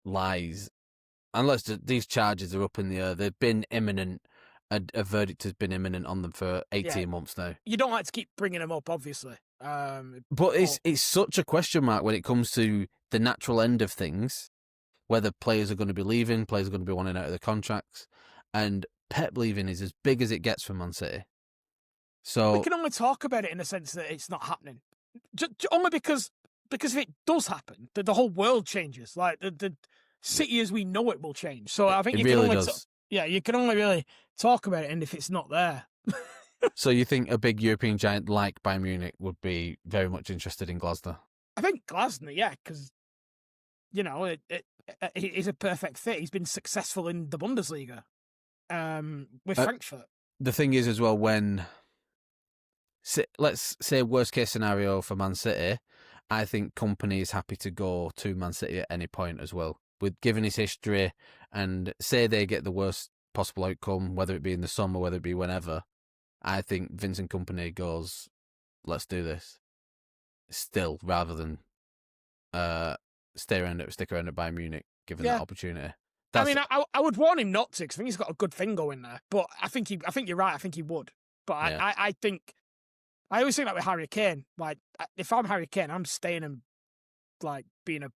lies. Unless these charges are up in the air. They've been imminent. A verdict has been imminent on them for 18 months now. You don't like to keep bringing them up, obviously. But it's such a question mark when it comes to the natural end of things, whether players are going to be leaving, players are going to be wanting out of their contracts, and Pep leaving is as big as it gets for Man City. So we can only talk about it in the sense that it's not happening, only because if it does happen, the whole world changes. Like the City as we know it will change. So I think it really does. You can only really talk about it, and if it's not there. So you think a big European giant like Bayern Munich would be very much interested in Glasner? I think Glasner, yeah, because he's a perfect fit. He's been successful in the Bundesliga with Frankfurt. The thing is as well, when let's say worst case scenario for Man City, I think Kompany is happy to go to Man City at any point as well. With given his history, and say they get the worst possible outcome, whether it be in the summer, whether it be whenever, I think Vincent Kompany goes, let's do this. Still, rather than stick around at Bayern Munich, given that opportunity. I mean, I would warn him not to, because I think he's got a good thing going there. But I think you're right. I think he would. But I think I always think that with Harry Kane. Like, if I'm Harry Kane, I'm staying and like being a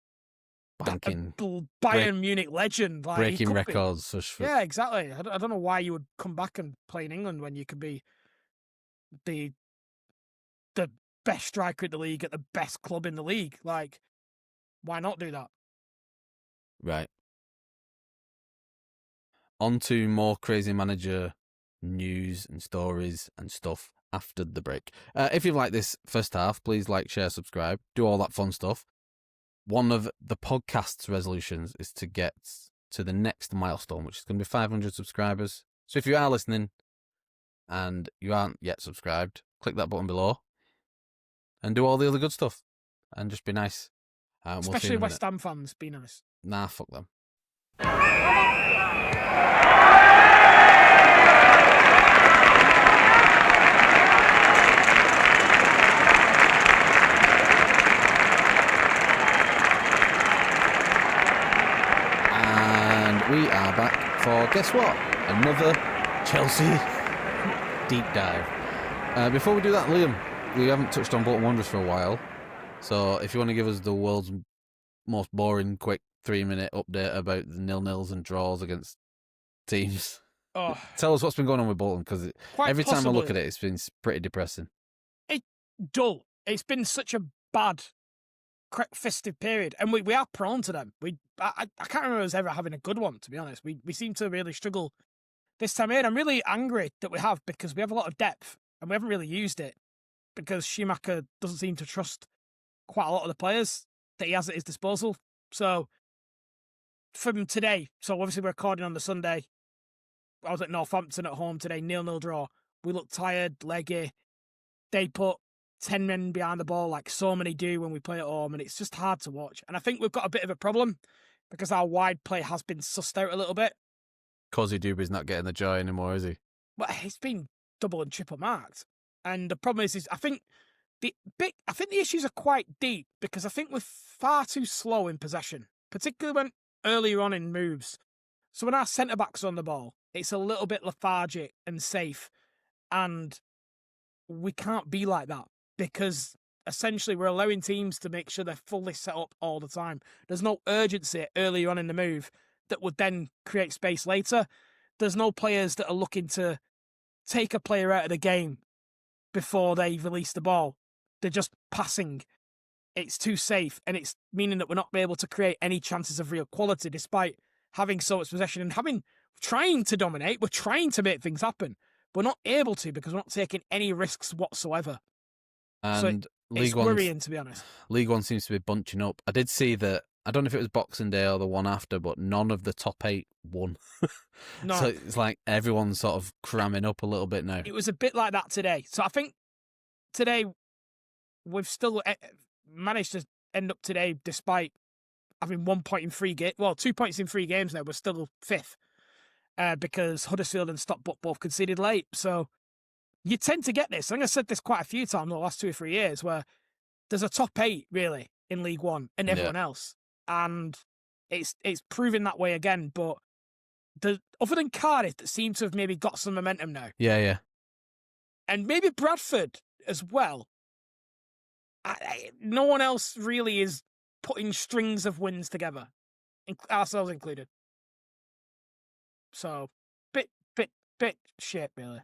Bayern Munich legend, like breaking records. Yeah, exactly. I don't know why you would come back and play in England when you could be the best striker in the league at the best club in the league. Like, why not do that? Right. On to more crazy manager news and stories and stuff after the break. If you've liked this first half, please like, share, subscribe, do all that fun stuff. One of the podcast's resolutions is to get to the next milestone, which is going to be 500 subscribers. So if you are listening and you aren't yet subscribed, click that button below and do all the other good stuff and just be nice. Especially West Ham fans, be nice. Nah, fuck them. We are back for, guess what? Another Chelsea deep dive. Before we do that, Liam, we haven't touched on Bolton Wanderers for a while. So if you want to give us the world's most boring, quick 3-minute update about the 0-0s and draws against teams. Tell us what's been going on with Bolton, because every time I look at it, it's been pretty depressing. It's dull. It's been such a bad festive period, and we are prone to them. I can't remember us ever having a good one, to be honest. We seem to really struggle this time in. I'm really angry that we have, because we have a lot of depth and we haven't really used it, because Schumacher doesn't seem to trust quite a lot of the players that he has at his disposal. So from today, so obviously we're recording on the Sunday, I was at Northampton at home today, 0-0 draw. We look tired, leggy. They put 10 men behind the ball like so many do when we play at home, and it's just hard to watch. And I think we've got a bit of a problem, because our wide play has been sussed out a little bit. Cozy Dooby's not getting the joy anymore, is he? But he's been double and triple marked. And the problem is I think the issues are quite deep, because I think we're far too slow in possession, particularly when earlier on in moves. So when our centre-backs are on the ball, it's a little bit lethargic and safe, and we can't be like that, because essentially we're allowing teams to make sure they're fully set up all the time. There's no urgency earlier on in the move that would then create space later. There's no players that are looking to take a player out of the game before they release the ball. They're just passing. It's too safe, and it's meaning that we're not able to create any chances of real quality despite having so much possession and trying to dominate. We're trying to make things happen. We're not able to, because we're not taking any risks whatsoever. And it's worrying, to be honest. League One seems to be bunching up. I did see that, I don't know if it was Boxing Day or the one after, but none of the top 8 won. No. So it's like everyone's sort of cramming up a little bit now. It was a bit like that today. So I think today we've still managed to end up today, despite having 1 point in 3 games. Well, 2 points in 3 games now. We're still 5th because Huddersfield and Stockport both conceded late. So you tend to get this. I think I said this quite a few times in the last 2 or 3 years, where there's a top 8 really in League One and everyone else, and it's proving that way again. But other than Cardiff, that seem to have maybe got some momentum now. Yeah. And maybe Bradford as well. No one else really is putting strings of wins together, ourselves included. So, bit shit, really.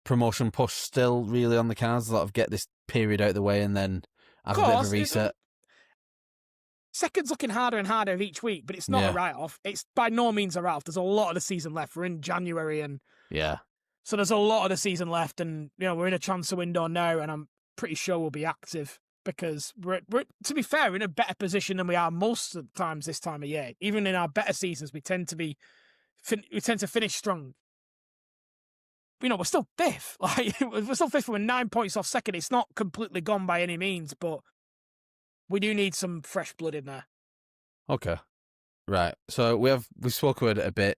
Promotion push still really on the cards. Sort of get this period out of the way and then have a bit of a reset. Second's looking harder and harder each week, but it's not a write-off. It's by no means a write-off. There's a lot of the season left. We're in January, and so there's a lot of the season left, and we're in a transfer window now, and I'm pretty sure we'll be active because we're to be fair, we're in a better position than we are most of the times this time of year. Even in our better seasons, we tend to finish strong. We're still 5th. Like we're still 5th. We're 9 points off second. It's not completely gone by any means, but we do need some fresh blood in there. Okay. Right. So we spoke about it a bit.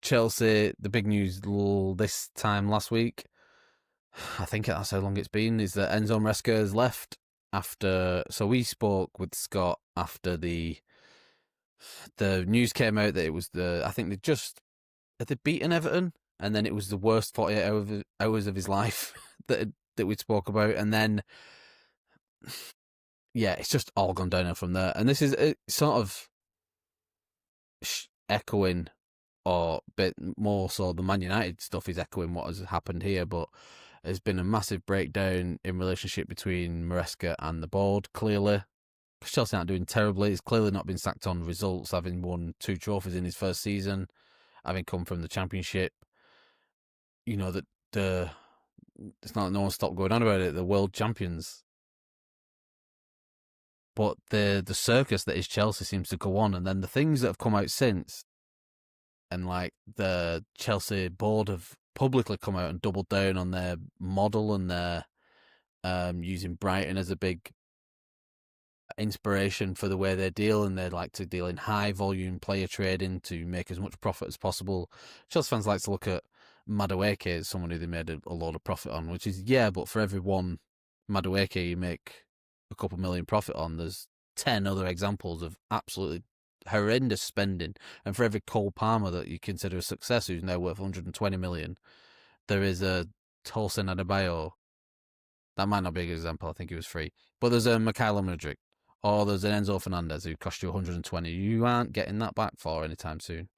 Chelsea, the big news this time last week, I think that's how long it's been, is that Enzo Maresca has left after. So we spoke with Scott after the news came out that it was I think they'd beaten Everton, and then it was the worst 48 hours of his life that we spoke about, and then it's just all gone downhill from there. And this is sort of echoing, or a bit more so the Man United stuff is echoing what has happened here, but there's been a massive breakdown in relationship between Maresca and the board, clearly. Chelsea aren't doing terribly. He's clearly not been sacked on results, having won 2 trophies in his first season, having come from the Championship. That it's not, no one stopped going on about it, the world champions. But the circus that is Chelsea seems to go on, and then the things that have come out since, and like the Chelsea board have publicly come out and doubled down on their model, and their using Brighton as a big inspiration for the way they deal, and they like to deal in high volume player trading to make as much profit as possible. Chelsea fans like to look at Madueke as someone who they made a load of profit on, which is but for every one Madueke you make a couple million profit on, there's 10 other examples of absolutely horrendous spending. And for every Cole Palmer that you consider a success, who's now worth 120 million, there is a Tosin Adebayo. That might not be a good example. I think he was free. But there's a Mykhailo Mudryk, or there's an Enzo Fernandez who cost you 120. You aren't getting that back for anytime soon.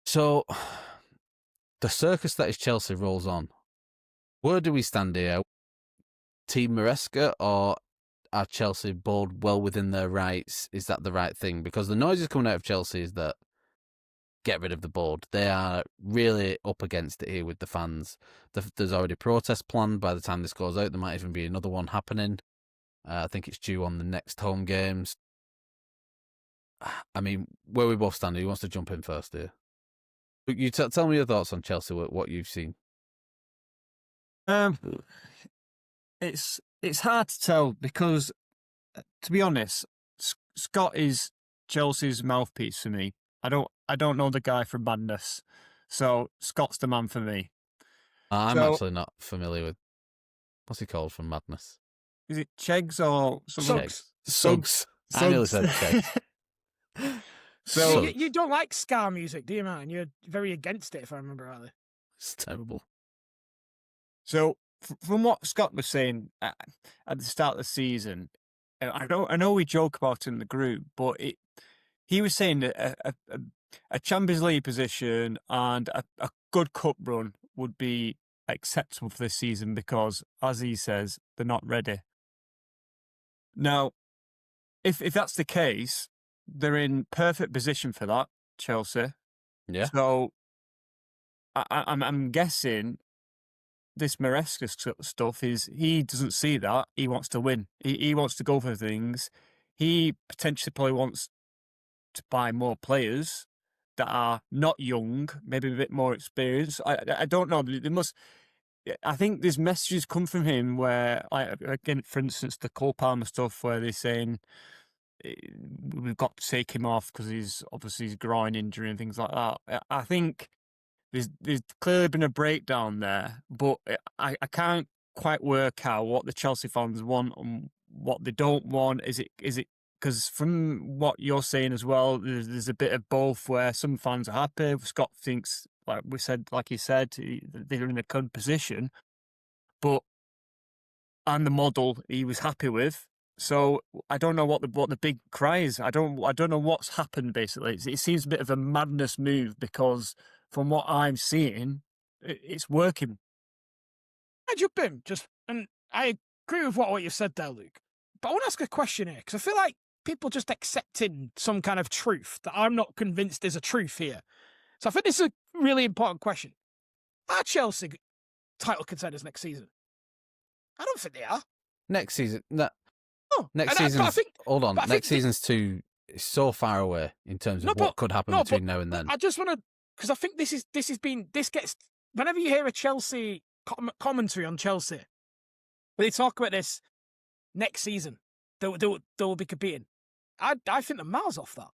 So the circus that is Chelsea rolls on. Where do we stand here? Team Maresca, or are Chelsea board well within their rights? Is that the right thing? Because the noises coming out of Chelsea is that get rid of the board. They are really up against it here with the fans. There's already protests planned. By the time this goes out, there might even be another one happening. I think it's due on the next home games. I mean, where we both stand, who wants to jump in first here? You tell me your thoughts on Chelsea, what you've seen. It's hard to tell because, to be honest, Scott is Chelsea's mouthpiece for me. I don't know the guy from Madness, so Scott's the man for me. I'm actually not familiar with what's he called from Madness. Is it Chegs or something? Suggs. I nearly said Chegs. So you don't like ska music, do you, man? You're very against it, if I remember rightly. It's terrible. So from what Scott was saying at the start of the season, I know we joke about it in the group, but he was saying that a Champions League position and a good cup run would be acceptable for this season because, as he says, they're not ready. Now, if that's the case, they're in perfect position for that, Chelsea. Yeah. So I'm guessing this Maresca stuff is he doesn't see that. He wants to win. He wants to go for things. He potentially probably wants to buy more players that are not young, maybe a bit more experienced. I don't know. There must. I think there's messages come from him where, like, again, for instance, the Cole Palmer stuff, where they're saying we've got to take him off because he's obviously his groin injury and things like that. I think there's clearly been a breakdown there, but I can't quite work out what the Chelsea fans want and what they don't want. Is it because from what you're saying as well, there's a bit of both where some fans are happy. Scott thinks, like you said, they're in a good position, but and the model he was happy with. So I don't know what the big cry is. I don't know what's happened. Basically, it seems a bit of a madness move because from what I'm seeing, it's working. I jump in and I agree with what you said there, Luke. But I want to ask a question here because I feel like people just accepting some kind of truth that I'm not convinced is a truth here. So I think this is a really important question. Are Chelsea title contenders next season? I don't think they are. Next season, no. Next season. Hold on. Next season's so far away in terms of what could happen between now and then. I just want to, because I think this gets, whenever you hear a Chelsea commentary on Chelsea, when they talk about this next season, they will be competing. I think they're miles off that.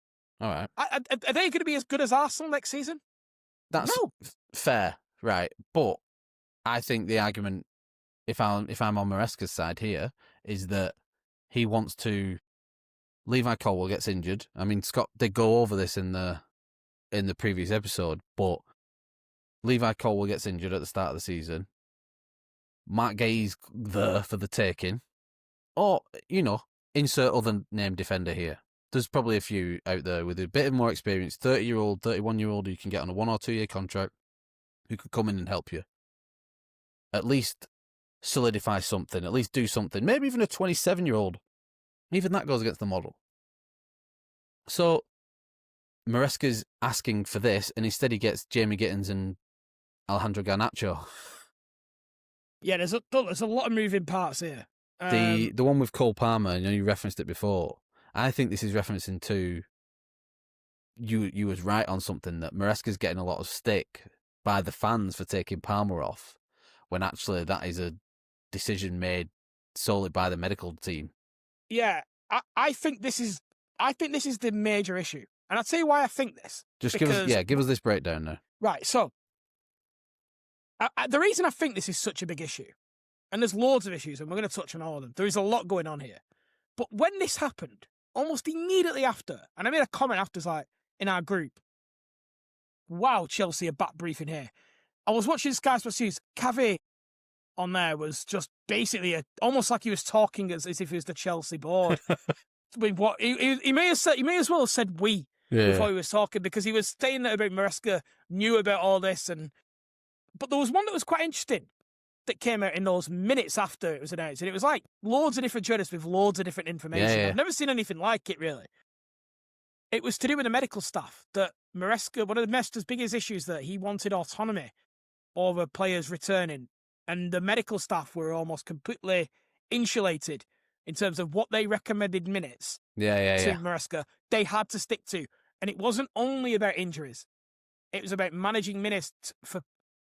All right. Are they going to be as good as Arsenal next season? That's fair, right? But I think the argument, if I'm on Maresca's side here, is that he wants to. Levi Colwill gets injured. I mean, Scott did go over this in the previous episode, but Levi Colwill gets injured at the start of the season. Mark Gay's there for the taking, or insert other named defender here. There's probably a few out there with a bit more experience, 30-year-old, 31-year-old who you can get on a 1 or 2 year contract, who could come in and help you. At least solidify something, at least do something. Maybe even a 27-year-old. Even that goes against the model. So Maresca's asking for this, and instead he gets Jamie Gittins and Alejandro Garnacho. Yeah, there's a lot of moving parts here. The one with Cole Palmer, you referenced it before. I think this is referencing to you was right on something, that Maresca's getting a lot of stick by the fans for taking Palmer off, when actually that is a decision made solely by the medical team. Yeah, I think this is the major issue, and I'll tell you why I think this. Just give us this breakdown now. Right, so the reason I think this is such a big issue, and there's loads of issues, and we're going to touch on all of them. There is a lot going on here, but when this happened, almost immediately after, and I made a comment after, like in our group, wow, Chelsea are back briefing here. I was watching Sky Sports News. Cafe on there was just basically almost like he was talking as if he was the Chelsea board. With what he may as well have said we before he was talking, because he was saying that about Maresca knew about all this, but there was one that was quite interesting that came out in those minutes after it was announced, and it was like loads of different journalists with loads of different information. Yeah. I've never seen anything like it, really. It was to do with the medical staff, that Maresca, one of the Maresca's biggest issues, that he wanted autonomy over players returning, and the medical staff were almost completely insulated in terms of what they recommended minutes to Maresca they had to stick to. And it wasn't only about injuries. It was about managing minutes for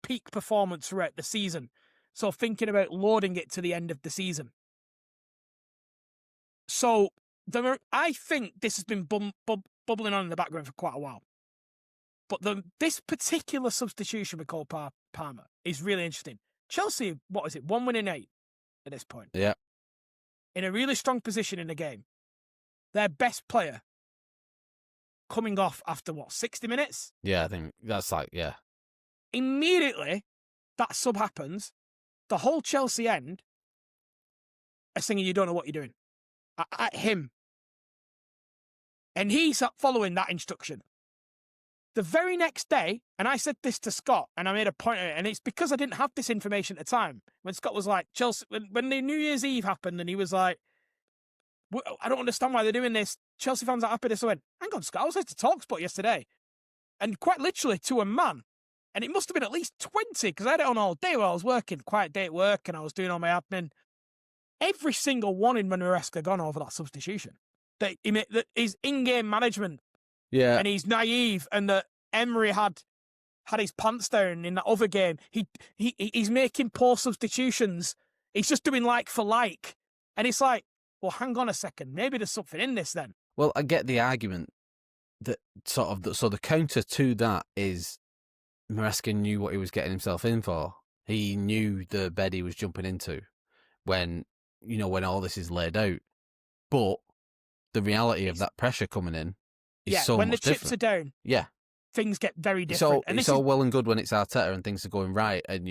peak performance throughout the season. So thinking about loading it to the end of the season. So I think this has been bubbling on in the background for quite a while. But this particular substitution with Cole Palmer is really interesting. Chelsea, 1 win in 8 at this point. Yeah. In a really strong position in the game. Their best player coming off after 60 minutes? Yeah, I think that's Immediately, that sub happens. The whole Chelsea end are singing "You Don't Know What You're Doing" at him. And he's following that instruction. The very next day, and I said this to Scott, and I made a point of it, and it's because I didn't have this information at the time. When Scott was like, Chelsea, when the New Year's Eve happened, and he was like, I don't understand why they're doing this. Chelsea fans are happy. So I went, hang on, Scott, I was listening to TalkSport yesterday. And quite literally, to a man, and it must have been at least 20 because I had it on all day while I was working, quiet day at work, and I was doing all my admin. Every single one in Maresca gone over that substitution. That his in-game management, Yeah. and he's naive, and that Emery had his pants down in that other game. He's making poor substitutions. He's just doing like for like, and it's like, well, hang on a second, maybe there's something in this then. Well, I get the argument that so the counter to that is Maresca knew what he was getting himself in for. He knew the bed he was jumping into when all this is laid out. But the reality of that pressure coming in is so when much the chips different. are down, yeah, things get very different. It's all well and good when it's Arteta and things are going right, and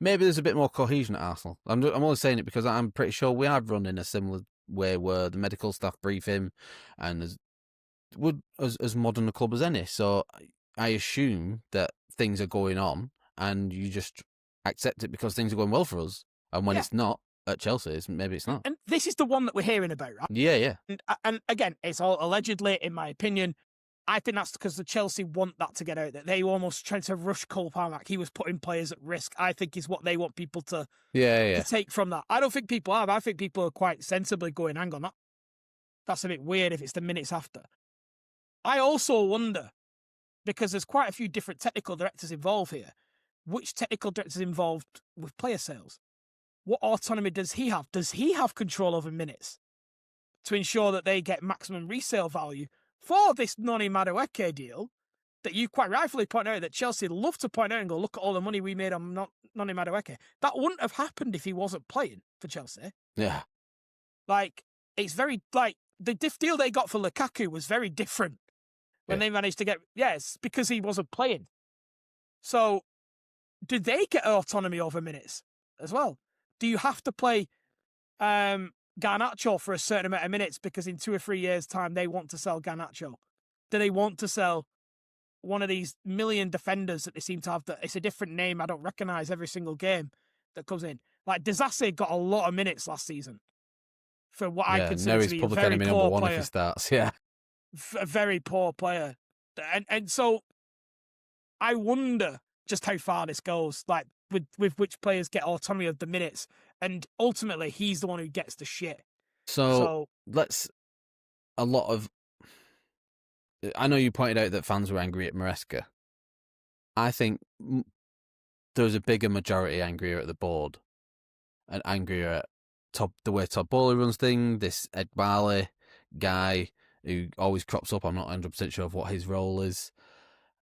maybe there's a bit more cohesion at Arsenal. I'm only saying it because I'm pretty sure we are running a similar way where the medical staff brief him, and as modern a club as any. So I assume that things are going on, and you just accept it because things are going well for us. And when it's not at Chelsea, maybe it's not. And this is the one that we're hearing about, right? Yeah. And again, it's all allegedly, in my opinion. I think that's because the Chelsea want that to get out, that they almost trying to rush Cole Palmer. He was putting players at risk, I think, is what they want people to take from that. I don't think people have. I think people are quite sensibly going, hang on, that's a bit weird if it's the minutes after. I also wonder, because there's quite a few different technical directors involved here, which technical director is involved with player sales? What autonomy does he have? Does he have control over minutes to ensure that they get maximum resale value for this Noni Madueke deal that you quite rightfully point out that Chelsea love to point out and go, look at all the money we made on Noni Madueke. That wouldn't have happened if he wasn't playing for Chelsea. Yeah. Like, it's very, like, the deal they got for Lukaku was very different when they managed to get, yes, because he wasn't playing. So, did they get autonomy over minutes as well? Do you have to play Garnacho for a certain amount of minutes because in 2 or 3 years' time they want to sell Garnacho? Do they want to sell one of these million defenders that they seem to have? That it's a different name I don't recognise every single game that comes in. Like Disasi got a lot of minutes last season for what I consider to be a very poor player. If he starts, yeah, a very poor player, and so I wonder just how far this goes. Like with which players get autonomy of the minutes, and ultimately he's the one who gets the shit. So I know you pointed out that fans were angry at Maresca. I think there was a bigger majority angrier at the board and angrier at the way Todd Bowley runs things. This Ed Barley guy who always crops up. I'm not 100% sure of what his role is.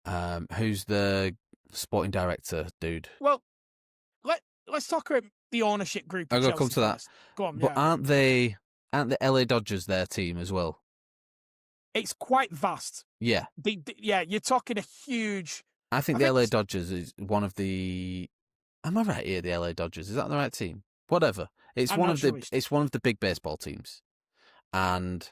Who's the sporting director dude? Well, let's talk about the ownership group. I'm gonna come to that. Go on, but aren't the LA Dodgers their team as well? It's quite vast. Yeah. You're talking a huge... I think the LA Dodgers is one of the... Am I right here, the LA Dodgers? Is that the right team? Whatever. It's one of the big baseball teams. And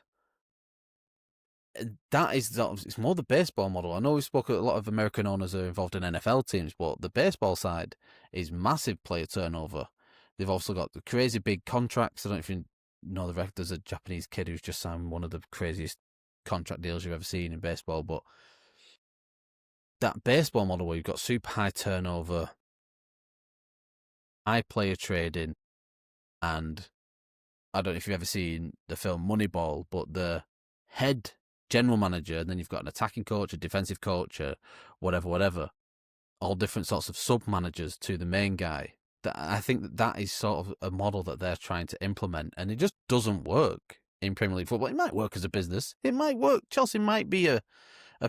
that is... It's more the baseball model. I know we've spoken, a lot of American owners are involved in NFL teams, but the baseball side is massive player turnover. They've also got the crazy big contracts. I don't know if you know the record. There's a Japanese kid who's just signed one of the craziest contract deals you've ever seen in baseball, but that baseball model where you've got super high turnover, high player trading, and I don't know if you've ever seen the film Moneyball, but the head general manager, and then you've got an attacking coach, a defensive coach, whatever, all different sorts of sub-managers to the main guy. I think that is sort of a model that they're trying to implement, and it just doesn't work in Premier League football. It might work as a business. It might work. Chelsea might be a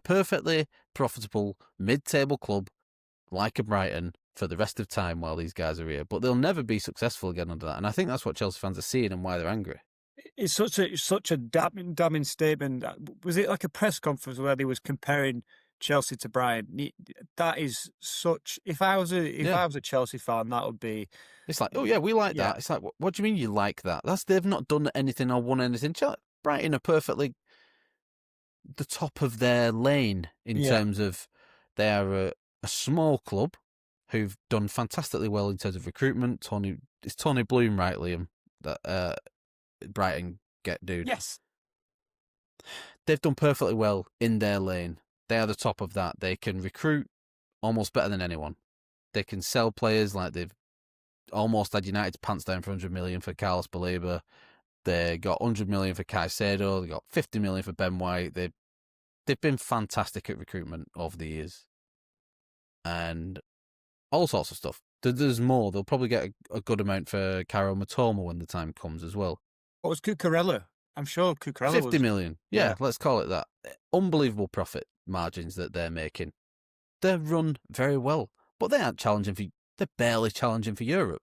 perfectly profitable mid-table club like a Brighton for the rest of time while these guys are here, but they'll never be successful again under that. And I think that's what Chelsea fans are seeing and why they're angry. It's such a damning statement. Was it like a press conference where they was comparing Chelsea to Brighton? That is such. If I was a Chelsea fan, that would be. It's like, oh yeah, we like that. It's like, what do you mean you like that? They've not done anything or won anything. Brighton are perfectly the top of their lane in terms of they are a small club who've done fantastically well in terms of recruitment. It's Tony Bloom, right, Liam? That Brighton get, dude. Yes. They've done perfectly well in their lane. They are the top of that. They can recruit almost better than anyone. They can sell players like they've almost had United's pants down for 100 million for Carlos Baleba. They got 100 million for Caicedo. They got 50 million for Ben White. They've been fantastic at recruitment over the years, and all sorts of stuff. There's more. They'll probably get a good amount for Caro Matoma when the time comes as well. What was Cucurella? I'm sure Cucurella 50 was... million. Yeah, let's call it that. Unbelievable profit margins that they're making. They're run very well, but they aren't challenging for. They're barely challenging for Europe.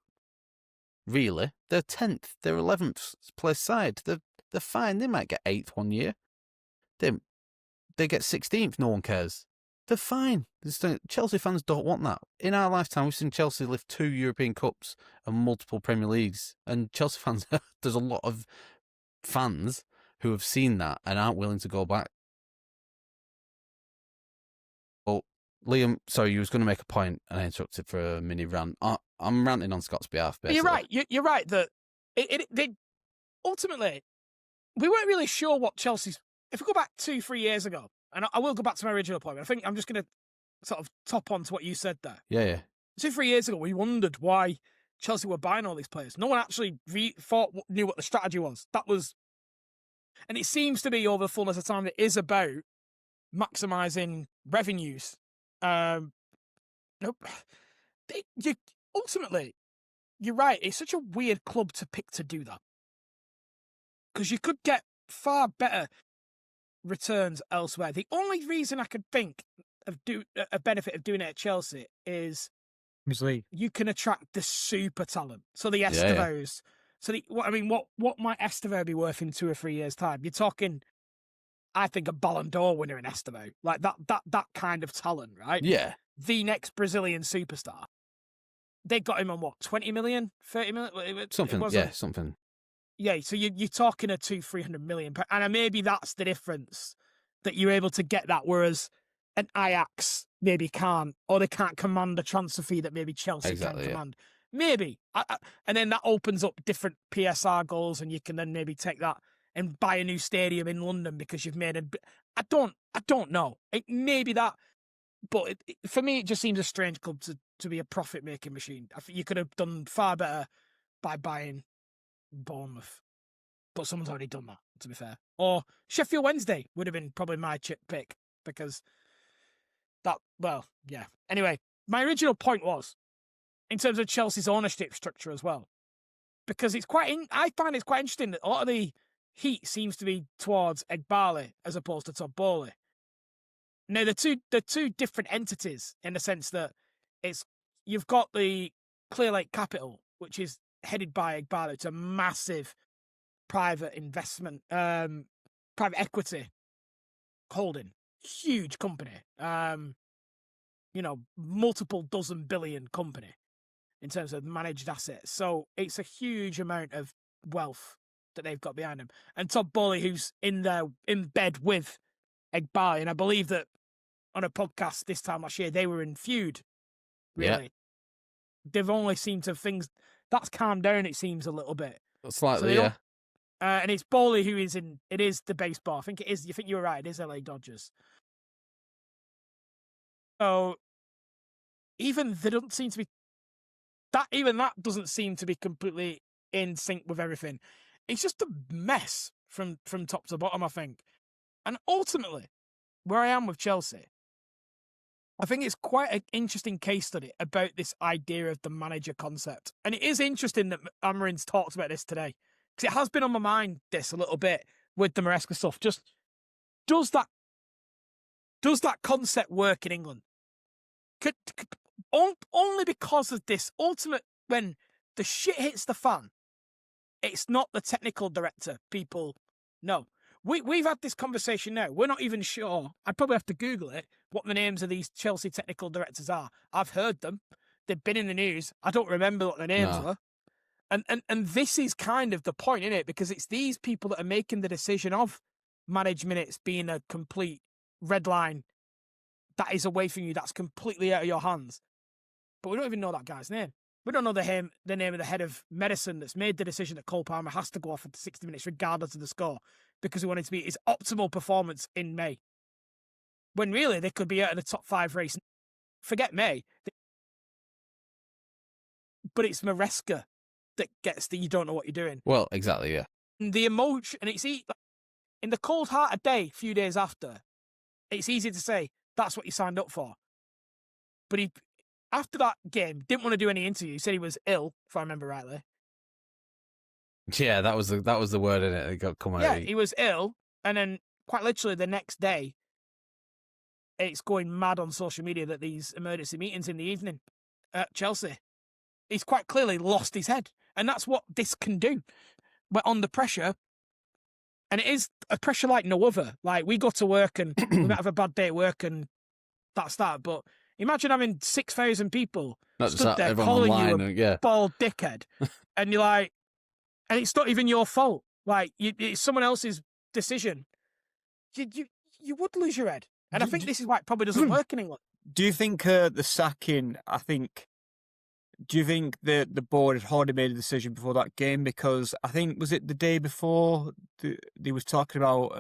Really, they're 10th. They're 11th place side. They're fine. They might get 8th one year. They get 16th. No one cares. They're fine. Chelsea fans don't want that. In our lifetime, we've seen Chelsea lift 2 European Cups and multiple Premier Leagues. And Chelsea fans, there's a lot of fans who have seen that and aren't willing to go back. Oh, Liam, sorry, you was going to make a point and I interrupted for a mini rant. I'm ranting on Scott's behalf, basically. You're right. You're right that they ultimately, we weren't really sure what Chelsea's... If we go back 2-3 years ago, and I will go back to my original point, but I think I'm just going to sort of top on to what you said there. Yeah. 2-3 years ago, we wondered why Chelsea were buying all these players. No one actually knew what the strategy was. That was... And it seems to be, over the fullness of time, it is about maximising revenues. Ultimately, you're right. It's such a weird club to pick to do that. Because you could get far better returns elsewhere. The only reason I could think of a benefit of doing it at Chelsea is you can attract the super talent. So the Estevos. So what might Estevao be worth in 2 or 3 years' time? You're talking, I think, a Ballon d'Or winner in Estevao. Like that kind of talent, right? Yeah. The next Brazilian superstar. They got him on what, 20 million, 30 million? Something. Yeah, so you're talking a 200-300 million, and maybe that's the difference, that you're able to get that, whereas an Ajax maybe can't, or they can't command a transfer fee that maybe Chelsea can command. Maybe, and then that opens up different PSR goals, and you can then maybe take that and buy a new stadium in London because you've made a. I don't know. Maybe that, but for me, it just seems a strange club to be a profit making machine. I think you could have done far better by buying Bournemouth, but someone's already done that, to be fair. Or Sheffield Wednesday would have been probably my chip pick, because that, well, yeah. Anyway, my original point was, in terms of Chelsea's ownership structure as well, because I find it's quite interesting that a lot of the heat seems to be towards Egbali as opposed to Todd Bowley. Now, they're two different entities in the sense that you've got the Clear Lake Capital, which is headed by Egbali. It's a massive private investment, private equity holding, huge company, multiple dozen billion company in terms of managed assets. So it's a huge amount of wealth that they've got behind them. And Todd Bowley, who's in bed with Egbali, and I believe that on a podcast this time last year, they were in feud, really. Yeah. They've only seemed to things... That's calmed down, it seems, a little bit. Slightly, yeah. And it's Bowley who is in... It is the baseball. I think it is... You think you were right. It is LA Dodgers. So, even they don't seem to be... Even that doesn't seem to be completely in sync with everything. It's just a mess from top to bottom, I think. And ultimately, where I am with Chelsea, I think it's quite an interesting case study about this idea of the manager concept. And it is interesting that Amarin's talked about this today, because it has been on my mind, this a little bit, with the Maresca stuff. Just, does that concept work in England? Only because of this ultimate, when the shit hits the fan, it's not the technical director people know. We've had this conversation now. We're not even sure. I'd probably have to Google it, what the names of these Chelsea technical directors are. I've heard them. They've been in the news. I don't remember what their names were. And this is kind of the point, isn't it? Because it's these people that are making the decision of managed minutes being a complete red line that is away from you, that's completely out of your hands. But we don't even know that guy's name. We don't know the name of the head of medicine that's made the decision that Cole Palmer has to go off for 60 minutes regardless of the score, because we want it to be his optimal performance in May. When really they could be out of the top 5 race. forget May, but it's Maresca that gets the you don't know what you're doing. Well, exactly, yeah. And the emotion, and it's in the cold heart of day, a few days after, it's easy to say that's what you signed up for. But he, after that game, didn't want to do any interview. He said he was ill, if I remember rightly. Yeah, that was the word in it that got come out. Yeah, he was ill, and then quite literally the next day, it's going mad on social media that these emergency meetings in the evening at Chelsea. He's quite clearly lost his head, and that's what this can do. We're under pressure, and it is a pressure like no other. Like, we go to work and we might have a bad day at work, and that's that. But imagine having 6,000 people stood there calling you a bald dickhead, and you're like, and it's not even your fault. Like, it's someone else's decision. You would lose your head. And I think this is why it probably doesn't work in England. Do you think the sacking, do you think the board had already made a decision before that game? Because I think, was it the day before, they was talking about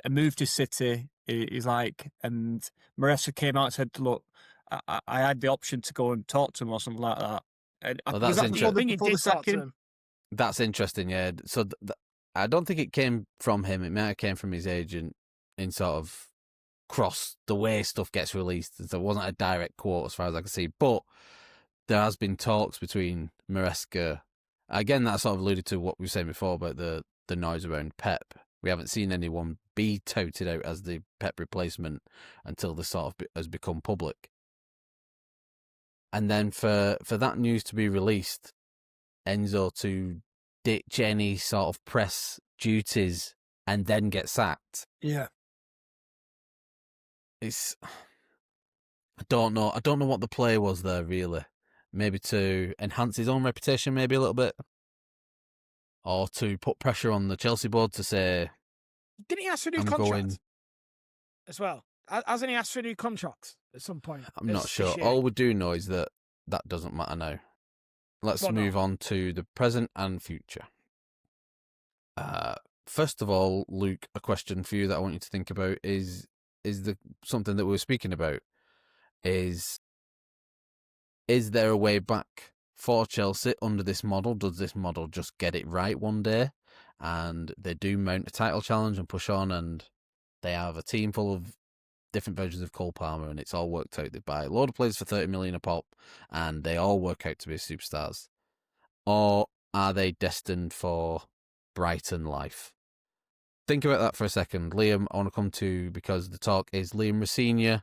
a move to City, he's like, and Maresca came out and said, look, I had the option to go and talk to him or something like that. And well, that's interesting. Before the sacking? That's interesting, yeah. So I don't think it came from him. It might have came from his agent in sort of cross the way stuff gets released. There wasn't a direct quote as far as I can see, but there has been talks between Maresca. Again, that sort of alluded to what we were saying before about the noise around Pep. We haven't seen anyone be touted out as the Pep replacement until this sort of has become public. And then for that news to be released, Enzo to ditch any sort of press duties and then get sacked. Yeah. I don't know what the play was there, really. Maybe to enhance his own reputation maybe a little bit. Or to put pressure on the Chelsea board to say... Didn't he ask for a new contract as well? Hasn't he asked for a new contract at some point? I'm not sure. All we do know is that doesn't matter now. Let's move on to the present and future. First of all, Luke, a question for you that I want you to think about is something that we were speaking about. Is there a way back for Chelsea under this model? Does this model just get it right one day and they do mount a title challenge and push on, and they have a team full of different versions of Cole Palmer and it's all worked out? They buy a load of players for 30 million a pop and they all work out to be superstars. Or are they destined for Brighton life? Think about that for a second. Liam, I want to come to, because the talk is Liam Rosenior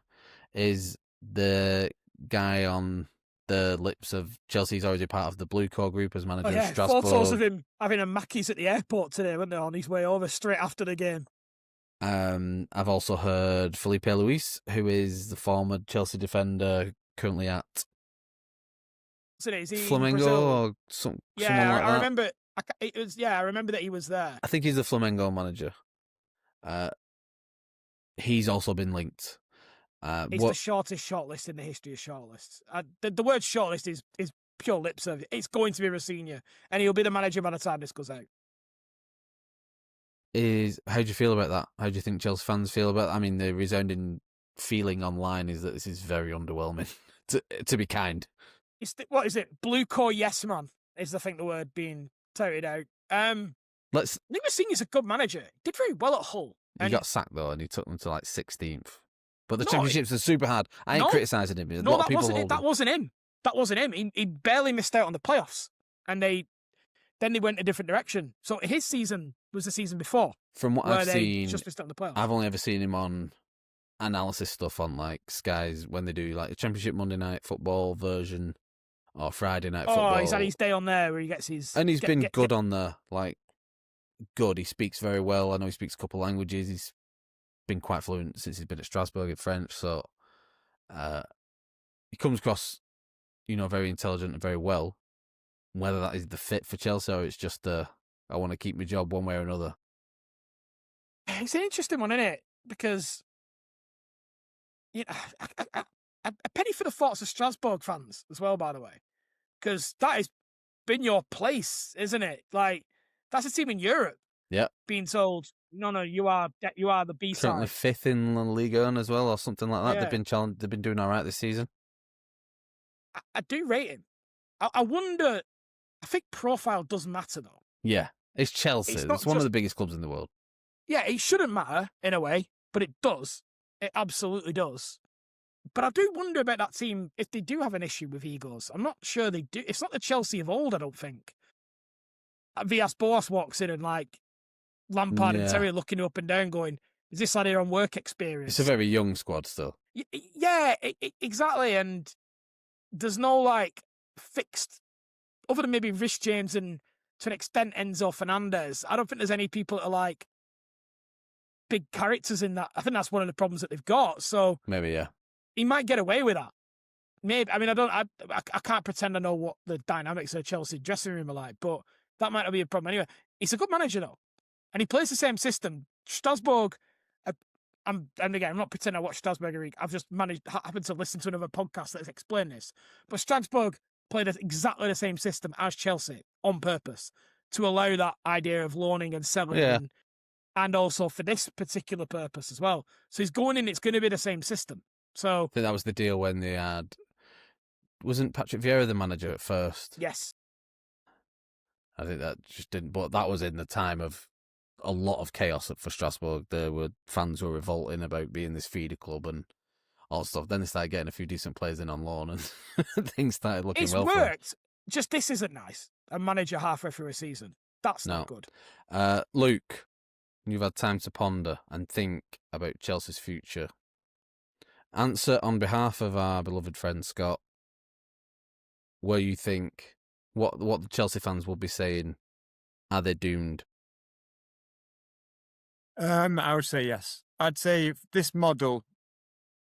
is the guy on the lips of Chelsea. He's already part of the Blue Core group as manager of Strasbourg. Photos of him having a Mackey's at the airport today, weren't there, on his way over straight after the game. I've also heard Felipe Luis, who is the former Chelsea defender, currently at Flamengo or someone like that. I remember. I remember that he was there. I think he's the Flamengo manager. He's also been linked. It's the shortest shortlist in the history of shortlists. The word shortlist is pure lip service. It's going to be Rosenior, and he'll be the manager by the time this goes out. How do you feel about that? How do you think Chelsea fans feel about that? I mean, the resounding feeling online is that this is very underwhelming, to be kind. What is it? Blue core yes man is, I think, the word being touted out. Nick Rosenior's a good manager. He did very well at Hull. He got sacked though, and he took them to like 16th. But the championships are super hard. I ain't criticising him. That wasn't him. That wasn't him. He barely missed out on the playoffs, and then they went a different direction. So his season was the season before. From what I've seen, just missed out on the playoffs. I've only ever seen him on analysis stuff on like Sky's when they do like the Championship Monday Night Football version or Friday Night Football. Oh, he's had his day on there where he gets his... And he's been good on there. Like, good. He speaks very well. I know he speaks a couple of languages. He's been quite fluent since he's been at Strasbourg in French. So he comes across, very intelligent and very well. Whether that is the fit for Chelsea or it's just I want to keep my job one way or another. It's an interesting one, isn't it? Because a penny for the thoughts of Strasbourg fans as well, by the way, because that has been your place, isn't it? Like, that's a team in Europe. Yeah. being told, no, you are the B Currently side. 5th in La Liga as well, or something like that. Yeah. They've been doing all right this season. I do rate him. I wonder. I think profile does matter though. Yeah, it's Chelsea. It's not It's one of just- the biggest clubs in the world. Yeah, it shouldn't matter in a way, but it does. It absolutely does. But I do wonder about that team if they do have an issue with egos. I'm not sure they do. It's not the Chelsea of old, I don't think. Villas-Boas walks in and like Lampard and Yeah. Terry looking up and down going, is this lad here on work experience? It's a very young squad still. Yeah, exactly. And there's no like fixed, other than maybe Rhys James and to an extent Enzo Fernandez. I don't think there's any people that are like big characters in that. I think that's one of the problems that they've got. So Maybe, yeah. he might get away with that. Maybe. I mean, I can't pretend I know what the dynamics of the Chelsea dressing room are like, but that might not be a problem anyway. He's a good manager though, and he plays the same system. Strasbourg. And again, I'm not pretending I watch Strasbourg every week. I've just happened to listen to another podcast that's explained this. But Strasbourg played exactly the same system as Chelsea on purpose to allow that idea of loaning and selling, Yeah. and also for this particular purpose as well. So he's going in; it's going to be the same system. So I think that was the deal when they had. Wasn't Patrick Vieira the manager at first? yes, I think that just didn't. But that was in the time of a lot of chaos for Strasbourg. There were fans who were revolting about being this feeder club and all stuff. Then they started getting a few decent players in on loan, and things started looking it's well for them. worked. Just this isn't nice. A manager halfway through a season. That's not good. Luke, you've had time to ponder and think about Chelsea's future. Answer on behalf of our beloved friend Scott where you think what the Chelsea fans will be saying. Are they doomed? I would say yes. I'd say if this model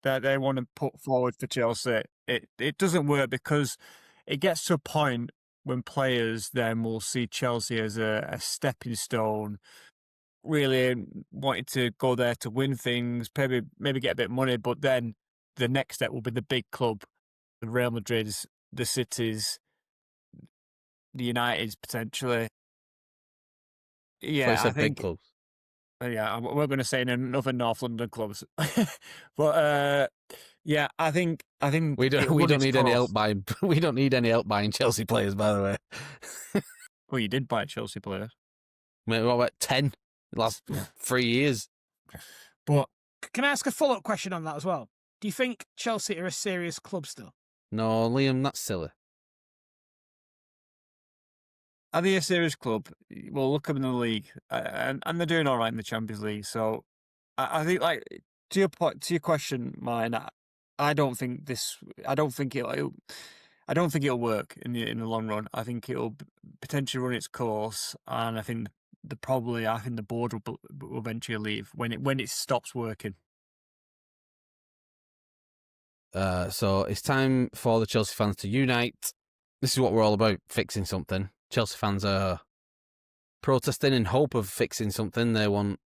that they want to put forward for Chelsea, it doesn't work because it gets to a point when players then will see Chelsea as a stepping stone, really wanting to go there to win things, maybe get a bit of money, but then the next step will be the big club, the Real Madrids, the Cities, the Uniteds potentially. Yeah, I I think big clubs. Yeah, we're going to say in another North London clubs, but yeah, I think We don't need any help buying. We don't need any help buying Chelsea players, by the way. Well, you did buy a Chelsea player. Maybe what about 10 last 3 years? But can I ask a follow-up question on that as well? Do you think Chelsea are a serious club still? No, Liam, that's silly. are they a serious club? Well, look at them in the league, and they're doing all right in the Champions League. So I think, like, to your point, to your question, mine, I don't think it'll work in the long run. I think it'll potentially run its course, and I think the board will eventually leave when it stops working. So it's time for the Chelsea fans to unite. This is what we're all about, fixing something. Chelsea fans are protesting in hope of fixing something. They want,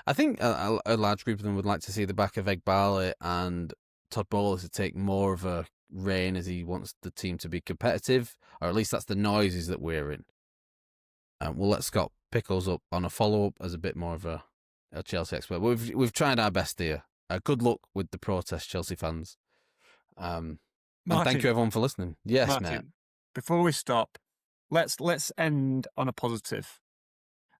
I think a large group of them would like to see the back of Egbali and Todd Bowles to take more of a reign as he wants the team to be competitive, or at least that's the noises that we're in. We'll let Scott pick us up on a follow-up as a bit more of a Chelsea expert. We've tried our best here. Good luck with the protest, Chelsea fans. And thank you everyone for listening. Yes, Martin, mate. Before we stop, let's end on a positive.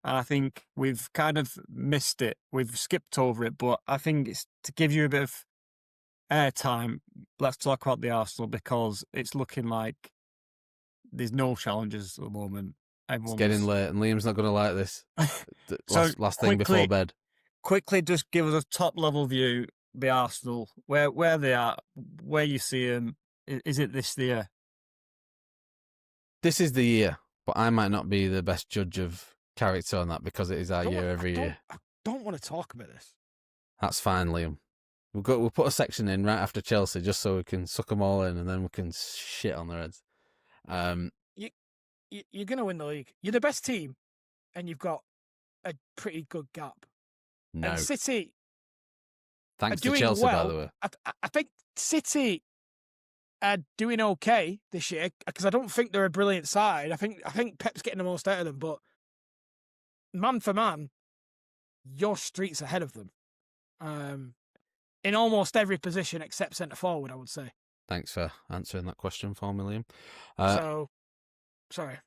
And I think we've kind of missed it. We've skipped over it, but I think it's to give you a bit of airtime. Let's talk about the Arsenal because it's looking like there's no challenges at the moment. It's getting late, and Liam's not going to like this. So last thing before bed. Quickly, just give us a top level view. The Arsenal, where they are, where you see them. Is it this year? This is the year, but I might not be the best judge of character on that because it is our year every year. I don't want to talk about this. That's fine, Liam. We'll put a section in right after Chelsea just so we can suck them all in and then we can shit on their heads. You're going to win the league. You're the best team, and you've got a pretty good gap. No. And City. Thanks to Chelsea, by the way. I think City are doing okay this year because I don't think they're a brilliant side. I think Pep's getting the most out of them, but man for man, your street's ahead of them. In almost every position except centre forward, I would say. Thanks for answering that question for me, Liam. So, sorry.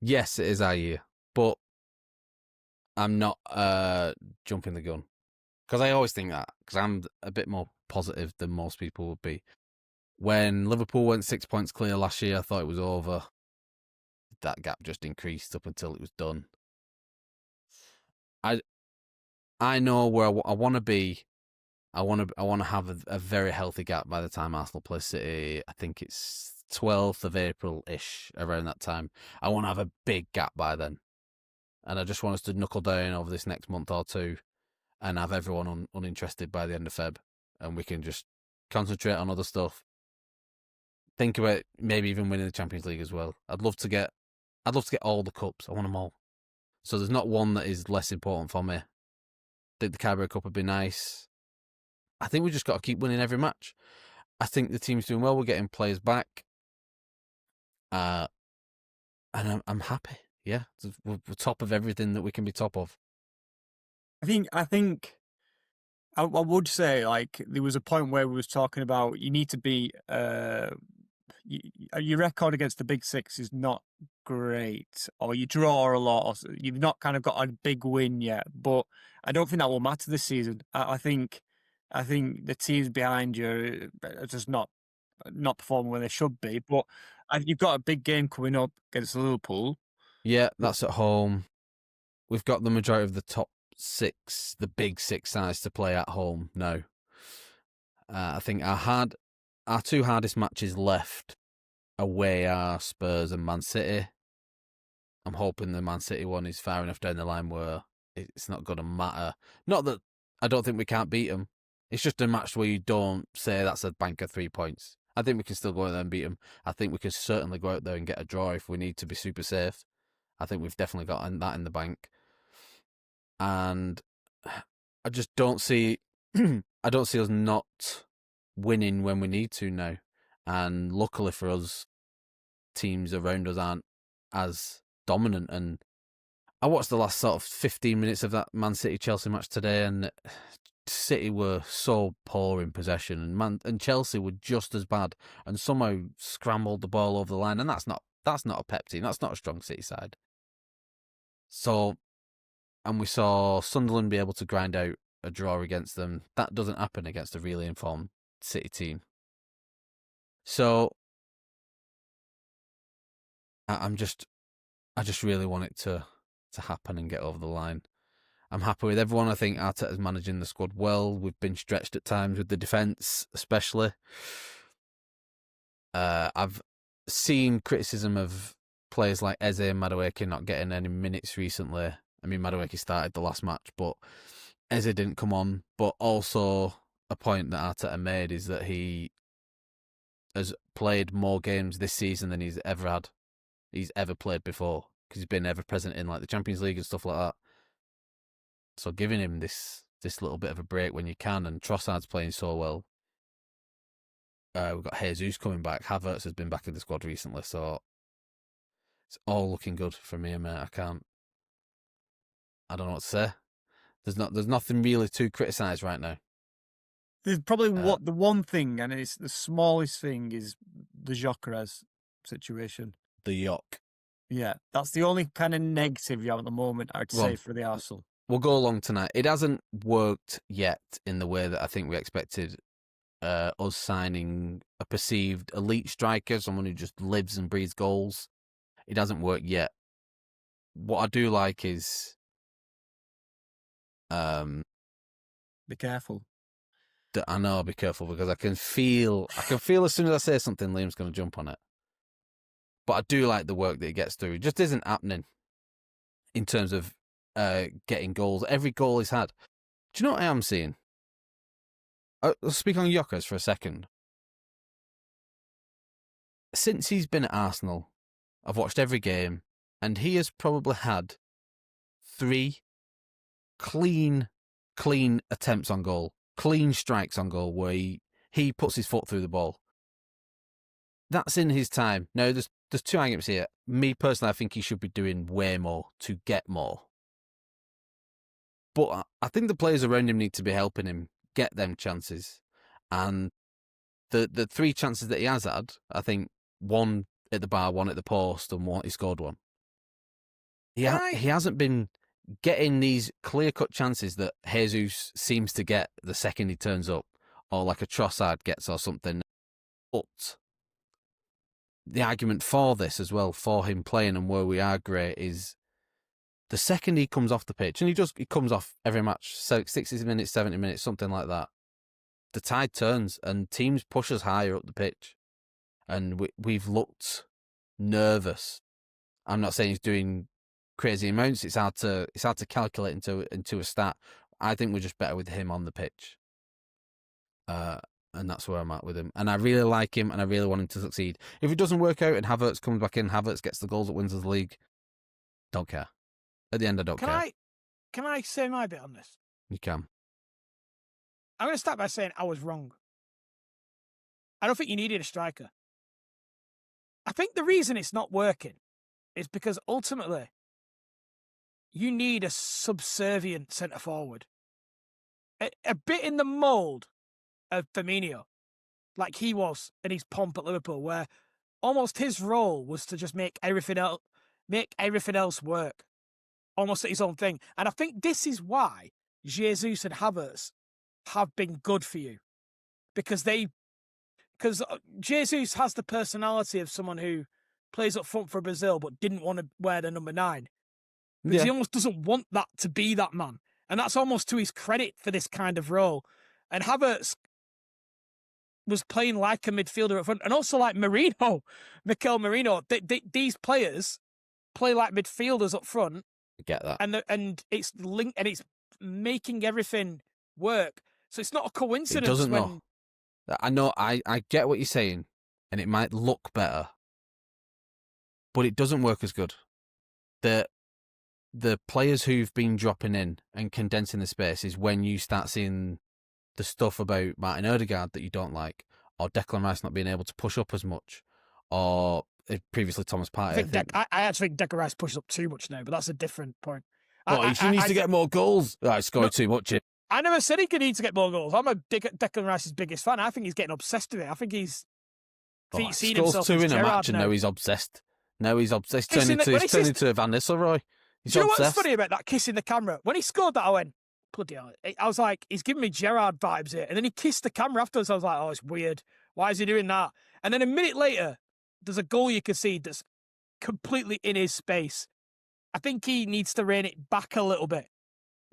Yes, it is our year, but I'm not jumping the gun. Because I always think that, because I'm a bit more positive than most people would be. When Liverpool went 6 points clear last year, I thought it was over. That gap just increased up until it was done. I know where I want to be. I want to have a very healthy gap by the time Arsenal play City. I think it's 12th of April-ish, around that time. I want to have a big gap by then. And I just want us to knuckle down over this next month or two and have everyone uninterested by the end of Feb. And we can just concentrate on other stuff. Think about maybe even winning the Champions League as well. I'd love to get all the cups. I want them all. So there's not one that is less important for me. I think the Carabao Cup would be nice. I think we just got to keep winning every match. I think the team's doing well. We're getting players back. And I'm happy. Yeah, we're top of everything that we can be top of. I think I would say, like, there was a point where we was talking about you need to be your record against the big six is not great, or you draw a lot, or you've not kind of got a big win yet. But I don't think that will matter this season. I think the teams behind you are just not performing where they should be. But you've got a big game coming up against Liverpool. Yeah, that's at home. We've got the majority of the top six, the big six sides to play at home now. I think our two hardest matches left away are Spurs and Man City. I'm hoping the Man City one is far enough down the line where it's not going to matter. Not that I don't think we can't beat them. It's just a match where you don't say that's a bank of 3 points. I think we can still go out there and beat them. I think we can certainly go out there and get a draw if we need to be super safe. I think we've definitely got that in the bank. And I just don't see I don't see us not winning when we need to now. And luckily for us, teams around us aren't as dominant. And I watched the last sort of 15 minutes of that Man City-Chelsea match today, and City were so poor in possession, and Chelsea were just as bad, and somehow scrambled the ball over the line. And that's not a Pep team. That's not a strong City side. So, and we saw Sunderland be able to grind out a draw against them. That doesn't happen against a really informed City team. So, I just really want it to happen and get over the line. I'm happy with everyone. I think Arteta's managing the squad well. We've been stretched at times with the defence, especially. I've seen criticism of players like Eze and Madueke not getting any minutes recently. I mean, Madueke started the last match, but Eze didn't come on. But also, a point that Arteta made is that he has played more games this season than he's ever played before, because he's been ever present in like the Champions League and stuff like that. So giving him this little bit of a break when you can, and Trossard's playing so well. We've got Jesus coming back. Havertz has been back in the squad recently, so it's all looking good for me, mate. I don't know what to say. There's nothing really to criticise right now. There's probably the one thing, and it's the smallest thing, is the Gyökeres situation. The Yok. Yeah, that's the only kind of negative you have at the moment, I'd say, for the Arsenal. We'll go along tonight. It hasn't worked yet in the way that I think we expected. Us signing a perceived elite striker, someone who just lives and breathes goals. It hasn't worked yet. What I do like is, be careful. I know, be careful, because I can feel as soon as I say something, Liam's going to jump on it. But I do like the work that he gets through. It just isn't happening in terms of getting goals. Every goal he's had. Do you know what I am seeing? I'll speak on Gyökeres for a second. Since he's been at Arsenal, I've watched every game, and he has probably had 3 clean attempts on goal, clean strikes on goal, where he puts his foot through the ball. That's in his time. Now, there's there's two arguments here. Me personally, I think he should be doing way more to get more. But I think the players around him need to be helping him get them chances. And the three chances that he has had, I think one at the bar, one at the post, and he scored one. He hasn't been getting these clear-cut chances that Jesus seems to get the second he turns up, or like a Trossard gets or something. But the argument for this as well, for him playing and where we are great, is the second he comes off the pitch, and he comes off every match, 60 minutes, 70 minutes, something like that, the tide turns and teams push us higher up the pitch. And we've looked nervous. I'm not saying he's doing crazy amounts. It's hard to calculate into a stat. I think we're just better with him on the pitch. And that's where I'm at with him. And I really like him, and I really want him to succeed. If it doesn't work out and Havertz comes back in, Havertz gets the goals that wins us the league, don't care. At the end, I don't care. Can I say my bit on this? You can. I'm going to start by saying I was wrong. I don't think you needed a striker. I think the reason it's not working is because ultimately you need a subservient centre forward. A bit in the mould of Firmino, like he was in his pomp at Liverpool, where almost his role was to just make everything else work, almost at his own thing. And I think this is why Jesus and Havertz have been good for you, because Jesus has the personality of someone who plays up front for Brazil but didn't want to wear the number 9. Because he almost doesn't want that to be that man. And that's almost to his credit for this kind of role. And Havertz was playing like a midfielder up front. And also like Mikel Merino. These players play like midfielders up front. I get that. And it's linked, and it's making everything work. So it's not a coincidence. It doesn't know. I know, I get what you're saying, and it might look better, but it doesn't work as good. The players who've been dropping in and condensing the space is when you start seeing the stuff about Martin Odegaard that you don't like, or Declan Rice not being able to push up as much, or previously Thomas Partey. I actually think Declan Rice pushes up too much now, but that's a different point. He needs to get more goals. He's scoring too much. I never said he needs to get more goals. I'm a Declan Rice's biggest fan. I think he's getting obsessed with it. I think he's seen himself two as in a Gerrard match, and now he's obsessed. He's turning into Van Nistelrooy. Do you know what's funny about that kissing the camera? When he scored that, I went, bloody hell. I was like, he's giving me Gerrard vibes here. And then he kissed the camera afterwards. I was like, oh, it's weird. Why is he doing that? And then a minute later, there's a goal you can see that's completely in his space. I think he needs to rein it back a little bit.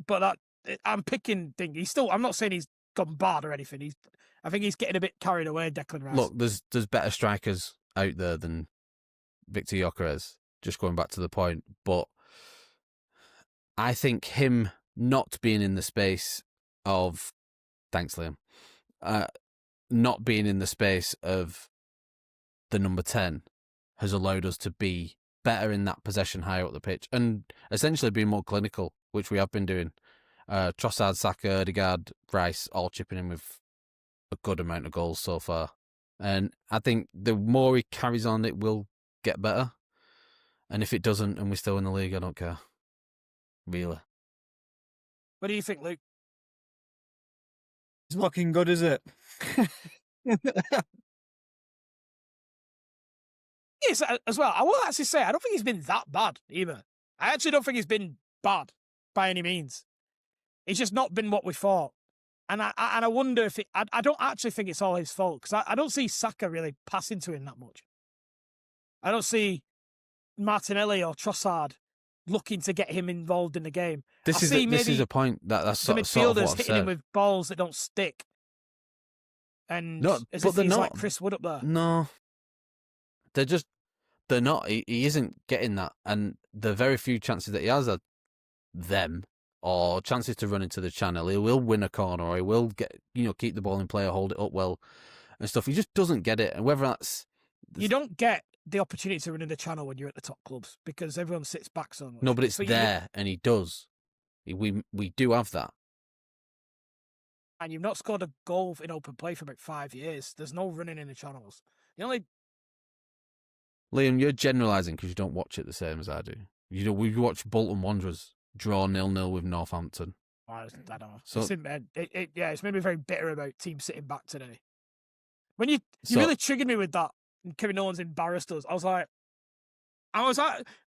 But I'm picking things. I'm not saying he's gone bad or anything. I think he's getting a bit carried away, Declan Rice. Look, there's better strikers out there than Victor Gyökeres, just going back to the point. But I think him not being in the space of... Thanks, Liam. Not being in the space of the number 10 has allowed us to be better in that possession higher up the pitch and essentially being more clinical, which we have been doing. Trossard, Saka, Odegaard, Rice all chipping in with a good amount of goals so far. And I think the more he carries on, it will get better. And if it doesn't and we're still in the league, I don't care. Really. What do you think, Luke? It's looking good, is it? Yes, as well. I will actually say, I don't think he's been that bad either. I actually don't think he's been bad by any means. He's just not been what we thought. And I wonder if I don't actually think it's all his fault, because I don't see Saka really passing to him that much. I don't see Martinelli or Trossard looking to get him involved in the game. This is a point that's some midfielders hitting him with balls that don't stick. And as if he's like Chris Wood up there. No. They're not. He isn't getting that. And the very few chances that he has are them, or chances to run into the channel. He will win a corner, or he will keep the ball in play or hold it up well and stuff. He just doesn't get it. And whether that's... You don't get the opportunity to run in the channel when you're at the top clubs, because everyone sits back so much. No, but it's there, and he does. We do have that. And you've not scored a goal in open play for about 5 years. There's no running in the channels. The only Liam, you're generalising because you don't watch it the same as I do. You know, we watched Bolton Wanderers draw 0-0 with Northampton. I don't know. So- It's made me very bitter about teams sitting back today. When you really triggered me with that, and Kevin Nolan's embarrassed us. I was like, don't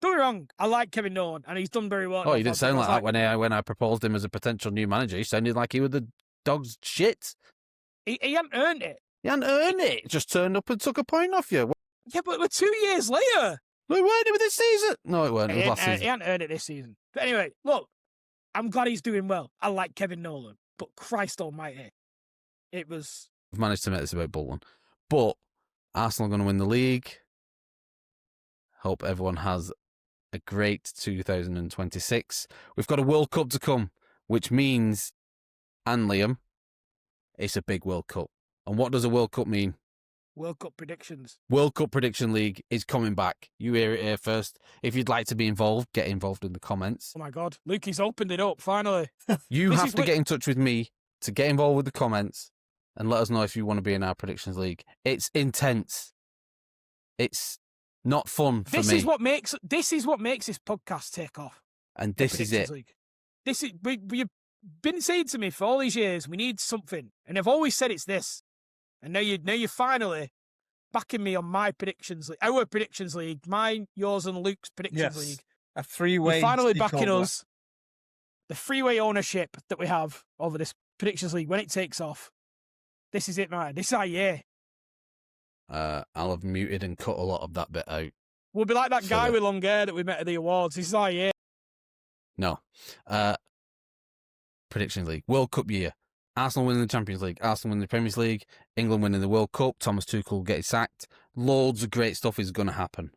get me wrong, I like Kevin Nolan, and he's done very well. Oh, he didn't sound like that when I proposed him as a potential new manager. He sounded like he was the dog's shit. He hadn't earned it. He hadn't earned it. Just turned up and took a point off you. Yeah, but we're 2 years later. We weren't it with this season. No, it weren't. It was last He season. hadn't earned it this season. But anyway, look, I'm glad he's doing well. I like Kevin Nolan, but Christ almighty, it was... We've managed to make this about Bolton. But Arsenal are going to win the league. Hope everyone has a great 2026. We've got a World Cup to come, which means, and Liam, it's a big World Cup. And what does a World Cup mean? World Cup predictions. World Cup Prediction League is coming back. You hear it here first. If you'd like to be involved, get involved in the comments. Oh my God, Lukey's opened it up, finally. You have to get in touch with me to get involved with the comments and let us know if you want to be in our Predictions League. It's intense. It's not fun for me. This is what makes this podcast take off. And this is it. League. This is you've been saying to me for all these years, we need something, and I've always said it's this. And now you're finally backing me on my predictions league, our predictions league, mine, yours, and Luke's predictions league. A three-way. You're finally backing us. The freeway ownership that we have over this predictions league when it takes off. This is it, man. This is our year. I'll have muted and cut a lot of that bit out. We'll be like that guy with long hair that we met at the awards. This is our year. No. Predictions League. World Cup year. Arsenal winning the Champions League. Arsenal winning the Premier League. England winning the World Cup. Thomas Tuchel getting sacked. Loads of great stuff is going to happen.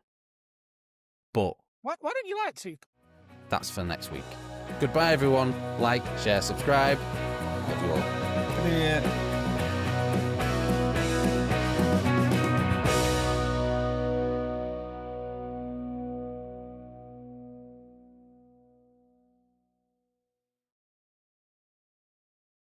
But Why don't you like to? that's for next week. Goodbye, everyone. Like, share, subscribe. Love you all. Yeah.